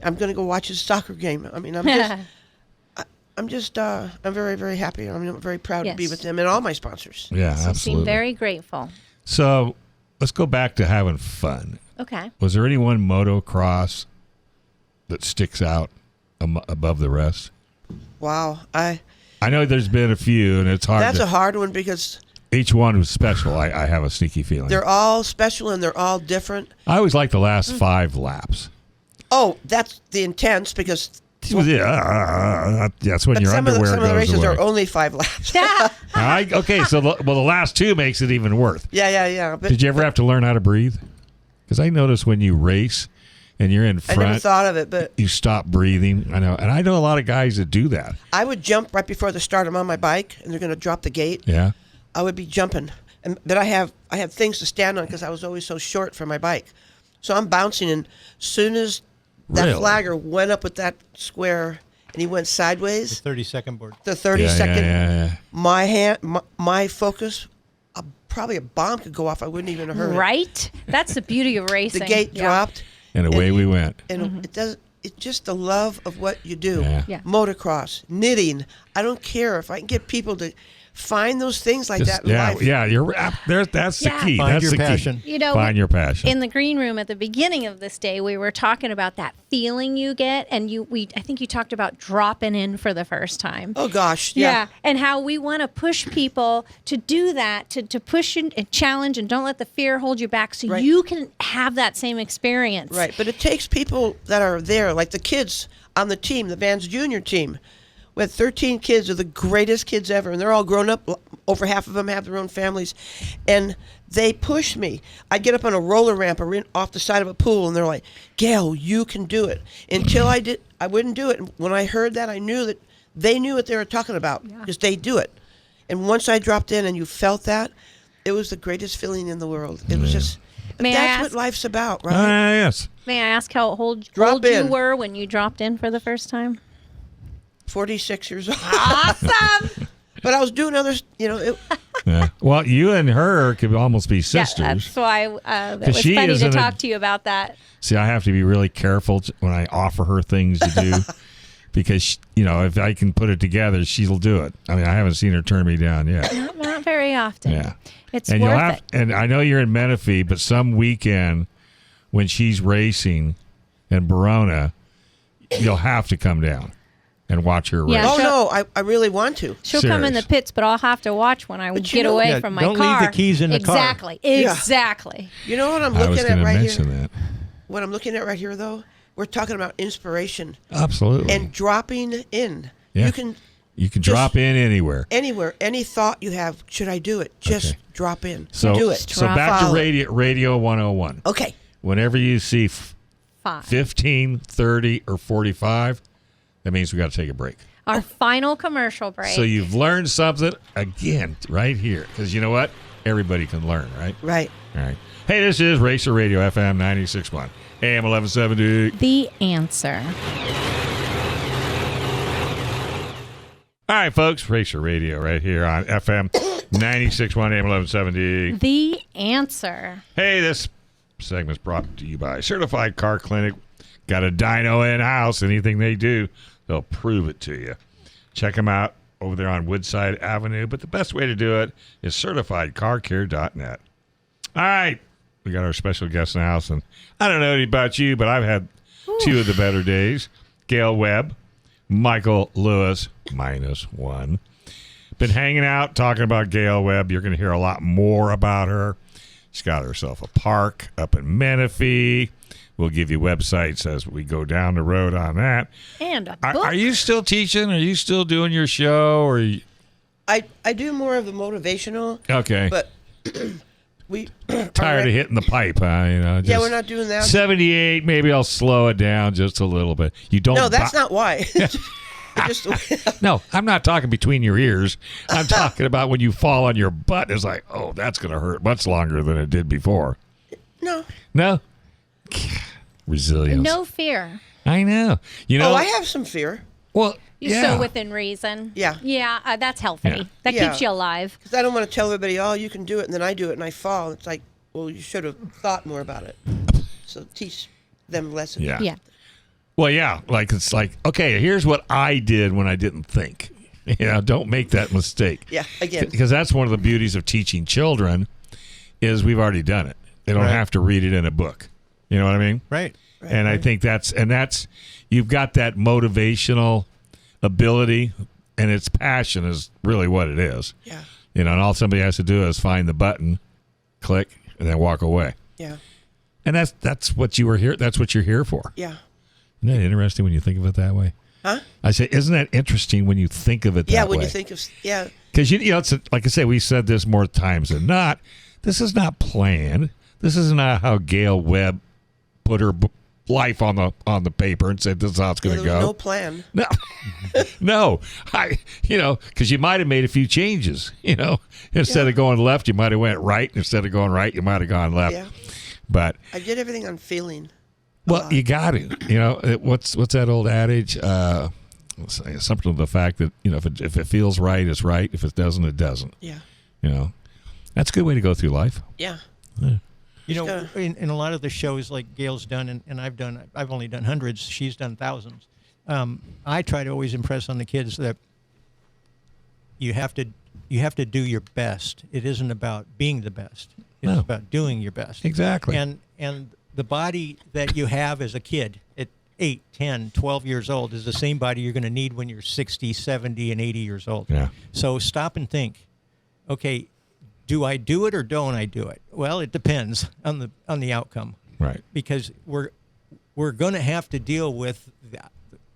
I'm going to go watch his soccer game. I mean, I'm very, very happy. I'm very proud to be Yes. with them and all my sponsors. Yeah, You seem absolutely. very grateful. So let's go back to having fun. Okay. Was there any one motocross that sticks out above the rest? Wow. I know there's been a few, and it's hard. That's a hard one because each one was special. I have a sneaky feeling. they're all special and they're all different. I always like the last 5 laps. Oh, that's the intense because That's when but your some of underwear the goes races away. are only 5 laps. Okay, so the last 2 makes it even worse. Yeah. But Did you ever have to learn how to breathe? Because I notice when you race and you're in I never front, thought of it, but you stop breathing. I know, and I know a lot of guys that do that. I would jump right before the start. I'm on my bike and they're going to drop the gate. Yeah. I would be jumping, but I have things to stand on because I was always so short for my bike. So I'm bouncing, and as soon as that Really? flagger went up with that square and he went The sideways, 30-second board. the 30-second, Yeah. my focus, probably a bomb could go off. I wouldn't even have heard it. Right? That's the beauty of racing. The gate Yeah. dropped, And away we went. and it does. It's just the love of what you do. Yeah. Motocross, knitting. I don't care if I can get people to find those things like that in life. You're there. That's the Yeah. key. Find That's your the passion. key. You know, Find your passion. In the green room at the beginning of this day, we were talking about that feeling you get, and I think you talked about dropping in for the first time. Oh gosh, Yeah, and how we want to push people to do that, to push and challenge, and don't let the fear hold you back, so Right. you can have that same experience. Right, but it takes people that are there, like the kids on the team, the Vans Junior team. We had 13 kids, they're the greatest kids ever, and they're all grown up. Over half of them have their own families, and they push me. I'd get up on a roller ramp or off the side of a pool, and they're like, "Gale, you can do it." Until I did, I wouldn't do it. And when I heard that, I knew that they knew what they were talking about because they do it. And once I dropped in, and you felt that, it was the greatest feeling in the world. It was just. May I That's ask- what life's about, right? Yes. May I ask how old Drop you in. were when you dropped in for the first time? 46 years old. Awesome. But I was doing others, Yeah. Well, you and her could almost be Yeah, sisters. that's why that 'Cause was she funny is to in a- talk to you about that. See, I have to be really careful when I offer her things to do because, if I can put it together, she'll do it. I mean, I haven't seen her turn me down yet. Not very often. Yeah. It's And worth it. And I know you're in Menifee, but some weekend when she's racing in Verona, you'll have to come down and watch her race. Yeah. Oh, no, I really want to. She'll come in the Serious. pits, but I'll have to watch when I But you get know- away Yeah, from my don't leave car. the keys in the car. Exactly. Yeah. Exactly. You know what I'm I was looking going at to right mention here? that. What I'm looking at right here, though, we're talking about inspiration Absolutely. and dropping in. Yeah. You can you can just- drop in anywhere. anywhere, any thought you have, should I do it? Just Okay. drop in. So, do it. so back to Follow. radio 101. Okay. Whenever you see 5. 15, 30, or 45, that means we got to take a break. Our final commercial break. So you've learned something again right here. Because you know what? Everybody can learn, right? Right. All right. Hey, this is Racer Radio FM 96.1, AM 1170. The answer. All right, folks. Racer Radio right here on FM 96.1, AM 1170. The answer. Hey, this segment's brought to you by Certified Car Clinic. Got a dyno in-house. Anything they do, they'll prove it to you. Check them out over there on Woodside Avenue. But the best way to do it is certifiedcarcare.net. All right. We got our special guest in the house. And I don't know about you, but I've had two of the better days. Gale Webb, Michael Lewis, -1. Been hanging out, talking about Gale Webb. You're going to hear a lot more about her. She's got herself a park up in Menifee. We'll give you websites as we go down the road on that. And a book. Are you still teaching? Are you still doing your show? Or I do more of the motivational, okay? but we Tired of hitting the pipe, huh? Yeah, just we're not doing that. 78. Maybe I'll slow it down just a little bit. You don't. No, that's not why. Just No, I'm not talking between your ears. I'm talking about when you fall on your butt. It's like, oh, that's going to hurt much longer than it did before. no. No. Resilience. No fear. I know. You know. Oh, I have some fear Well, You're yeah. so within reason. Yeah. Yeah, that's healthy. Yeah. That Yeah. keeps you alive. because I don't want to tell everybody, oh, you can do it, and then I do it and I fall. It's like, well, you should have thought more about it. So teach them lessons. Yeah. Yeah. Well, yeah, like it's like, okay, here's what I did when I didn't think. Don't make that mistake. Yeah, again. Because that's one of the beauties of teaching children is we've already done it. They don't have to read it in a book. You know what I mean? Right. And I think that's you've got that motivational ability, and its passion is really what it is. Yeah. And all somebody has to do is find the button, click, and then walk away. Yeah. And that's what you were here. That's what you're here for. Yeah. Isn't that interesting when you think of it that way? Huh? I say, isn't that interesting when you think of it that way? Yeah, when you think of, yeah. Because, it's like I say, we said this more times than not. This is not planned. This is not how Gale Webb put her life on the paper and said this is how it's going to There go. was no plan. No, no. Because you might have made a few changes. Instead of going left, you might have went right. Instead of going right, you might have gone left. Yeah. But I did everything on feeling. well, you got to. What's that old adage? Something to the fact that if it feels right, it's right. If it doesn't, it doesn't. Yeah. That's a good way to go through life. Yeah. In a lot of the shows like Gail's done, and I've only done hundreds. She's done thousands. I try to always impress on the kids that you have to do your best. It isn't about being the best. It's about doing your best. Exactly. And the body that you have as a kid at 8, 10, 12 years old is the same body you're going to need when you're 60, 70, and 80 years old. Yeah. So stop and think, okay, do I do it or don't I do it? Well, it depends on the outcome. Right. Because we're going to have to deal with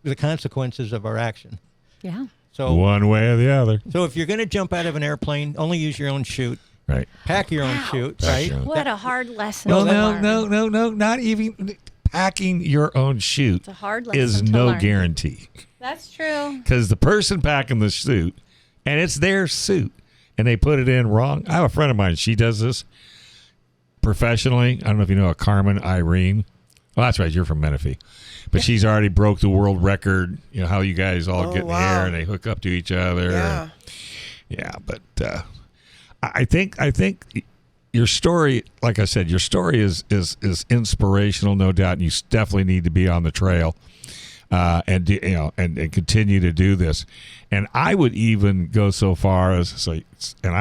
the consequences of our action. Yeah. So one way or the other. So if you're going to jump out of an airplane, only use your own chute. Right. Pack your own chute. Right. What a hard lesson. No, to learn. no. Not even packing your own chute It's a hard lesson is to no learn. guarantee. That's true. Because the person packing the suit, and it's their suit, and they put it in wrong. I have a friend of mine. She does this professionally. I don't know if you know a Carmen Irene. Well, that's right. You're from Menifee. But she's already broke the world record. You know how you guys all get in the air and they hook up to each other. Yeah. Yeah, but I think your story, like I said, your story is inspirational, no doubt. And you definitely need to be on the trail and continue to do this. And I would even go so far as say, and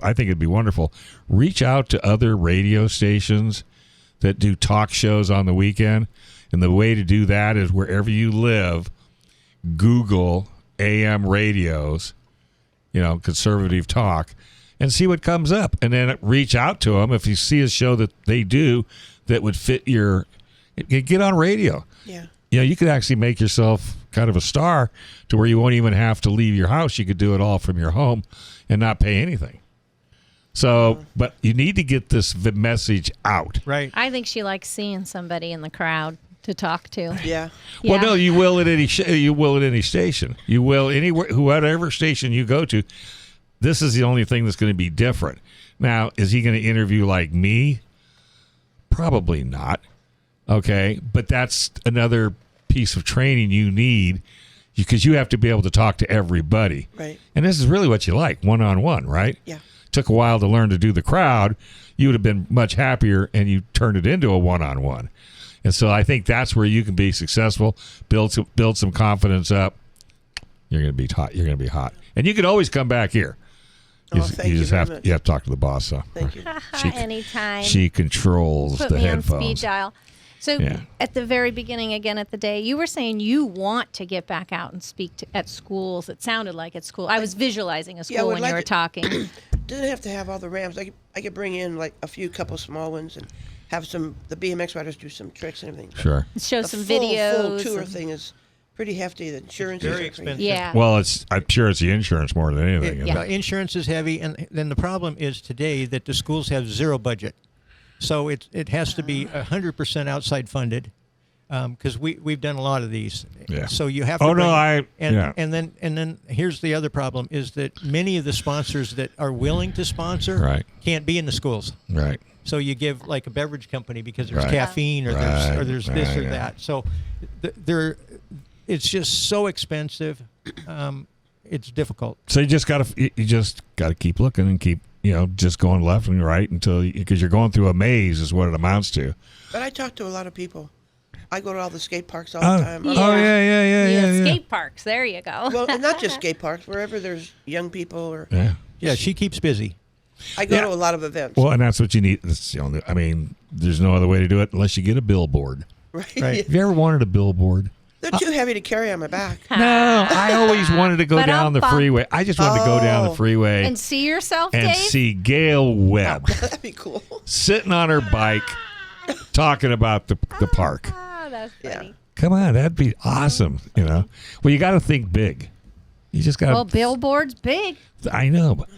I think it'd be wonderful. Reach out to other radio stations that do talk shows on the weekend. And the way to do that is wherever you live, Google AM radios, conservative talk, and see what comes up. And then reach out to them if you see a show that they do that would fit get on radio. Yeah. You could actually make yourself kind of a star to where you won't even have to leave your house. You could do it all from your home and not pay anything. So, but you need to get this message out. Right. I think she likes seeing somebody in the crowd to talk to. Yeah. Well, no, you will at any station. You will anywhere, whatever station you go to. This is the only thing that's going to be different. Now, is he going to interview like me? Probably not. Okay, but that's another piece of training you need because you have to be able to talk to everybody. Right. And this is really what you like, one-on-one, right? Yeah. Took a while to learn to do the crowd. You would have been much happier, and you turned it into a one-on-one. And so I think that's where you can be successful, build some confidence up. You're going to be hot. You're going to be hot. And you can always come back here. Thank you very much. You have to talk to the boss. So Thank you. Anytime. She controls Put the me headphones. on speed dial. So at the very beginning, again at the day, you were saying you want to get back out and speak at schools. It sounded like at school. I was visualizing a school when you were talking. Didn't have to have all the ramps. I could bring in like a couple small ones and have the BMX riders do some tricks and everything. Sure. Show The some full videos. tour thing is pretty hefty. The insurance Very is expensive. Yeah. Well, I'm sure it's the insurance more than anything. isn't it? Insurance is heavy, and then the problem is today that the schools have zero budget, so it has to be 100% outside funded. Because we've done a lot of these, so you have to. And then here's the other problem: is that many of the sponsors that are willing to sponsor can't be in the schools. Right. So you give like a beverage company because there's caffeine or there's this or that. So it's just so expensive. It's difficult. So you just gotta keep looking and keep just going left and right because you're going through a maze is what it amounts to. But I talk to a lot of people. I go to all the skate parks all the time. Yeah. Skate parks. There you go. Well, and not just skate parks, wherever there's young people or. Yeah, she keeps busy. I go to a lot of events. Well, and that's what you need. That's the only, I mean, there's no other way to do it unless you get a billboard. Right. Have you ever wanted a billboard? They're too heavy to carry on my back. No, I always wanted to go down the freeway. I just wanted to go down the freeway and see yourself, and Dave? see Gale Webb That'd be cool. sitting on her bike talking about the park. That's funny. Come on, that'd be awesome. You know, well, you got to think big. You just got. Well, billboards big. I know, but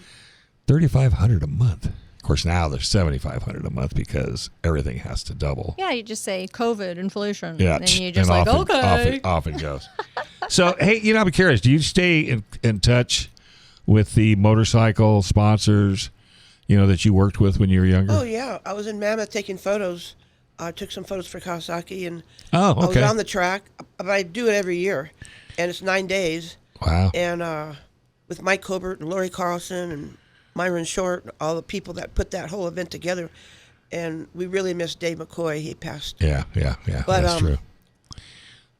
$3,500 a month. Of course, now there's $7,500 a month because everything has to double. Yeah, you just say COVID, inflation. Yeah, And you just and like, okay. off it goes. So, hey, you know, I'm curious. Do you stay in touch with the motorcycle sponsors, you know, that you worked with when you were younger? Oh, yeah. I was in Mammoth taking photos. I took some photos for Kawasaki, and I was on the track. But I do it every year, and it's 9 days. Wow. And with Mike Colbert and Lori Carlson and Myron Short, all the people that put that whole event together. And we really miss Dave McCoy. He passed. Yeah. But, that's true.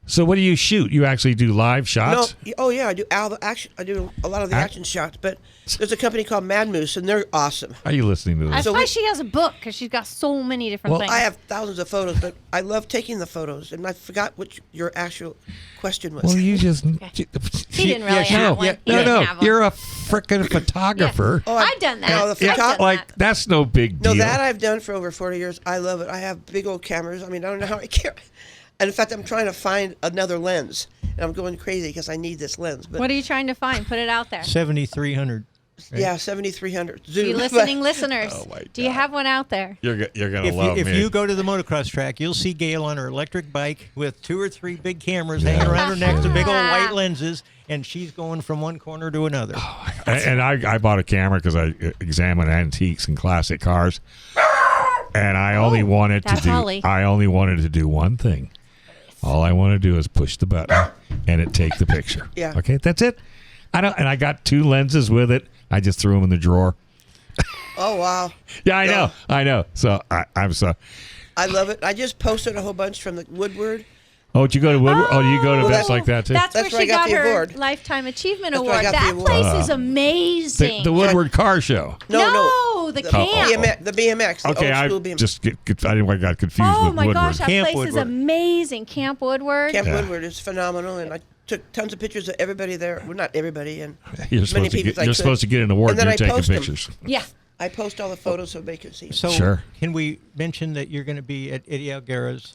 So what do you shoot? You actually do live shots? No, oh yeah, I do all the action. I do a lot of the action shots. But there's a company called Mad Moose, and they're awesome. Are you listening to this? That's why she has a book, because she's got so many different things. I have thousands of photos, but I love taking the photos, and I forgot what your actual question was. Well, you just... He didn't really have one. No. You're a frickin' photographer. Oh, I've done that. No, I've done that. That's no big deal. No, that I've done for over 40 years. I love it. I have big old cameras. I mean, I don't know how I care. And in fact, I'm trying to find another lens, and I'm going crazy because I need this lens. But What are you trying to find? Put it out there. 7,300. Right? yeah, 7300 zoom. You listening listeners, Oh, my do you God. have one out there? You're gonna love If me. you go to the motocross track, you'll see Gale on her electric bike with 2 or 3 big cameras hanging around her neck, some big old white lenses, and she's going from one corner to another. And I bought a camera because I examine antiques and classic cars, and I only wanted that's Holly. to do one thing. All I want to do is push the button, and it take the picture. Yeah. Okay, that's it. I got 2 lenses with it. I just threw them in the drawer. Oh wow. Yeah, I know. So I'm so. I love it. I just posted a whole bunch from the Woodward. Oh, did you go to Woodward? Oh, do you go to events like that too? That's where That's where I she got got the her award. Lifetime Achievement That's where I Award. got the That award. place is amazing. the Woodward Car Show. No, the camp. The BMX. The Okay, old I school BMX. just I got confused Oh with my Woodward. gosh, that Camp place is Woodward. amazing. Camp Woodward. Camp Yeah. Woodward is phenomenal, and I took tons of pictures of everybody there. Well, not everybody, and You're many supposed to people get, as I you're could. supposed to get an award. And then You're I taking post them. pictures. Yeah. I post all the photos so they can see. So Sure. can we mention that you're going to be at Eddie Alguera's?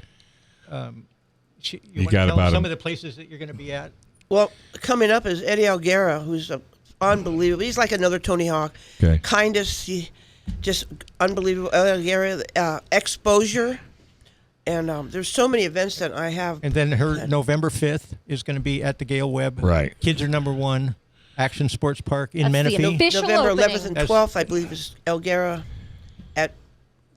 You want got to tell about some him. of the places that you're going to be at? Well, coming up is Eddie Alguera, who's unbelievable. He's like another Tony Hawk. Okay. Kindest, just unbelievable. Eddie Alguera, exposure. And there's so many events that I have. And then her November 5th is going to be at the Gale Webb. Right. Kids are number 1 action sports park in That's the Menifee. official November opening. 11th and That's- 12th, I believe, is Alguera at.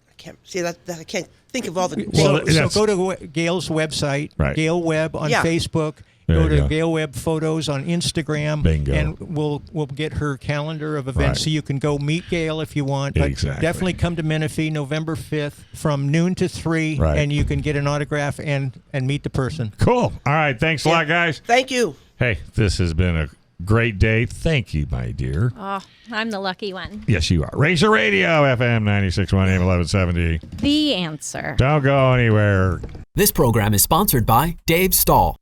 I can't see that. I can't think of all the. Well, dates. So that's- go to Gale's website, Right. Gale Webb on Yeah. Facebook. There Go you to go. Gale Webb Photos on Instagram. Bingo. And we'll get her calendar of events Right. so you can go meet Gale if you want. But Exactly. definitely come to Menifee November 5th from noon to 3, Right. and you can get an autograph and meet the person. Cool. All right. Thanks a lot, guys. Thank you. Hey, this has been a great day. Thank you, my dear. Oh, I'm the lucky one. Yes, you are. Racer Radio, FM 96.1 AM 1170. The answer. Don't go anywhere. This program is sponsored by Dave Stahl.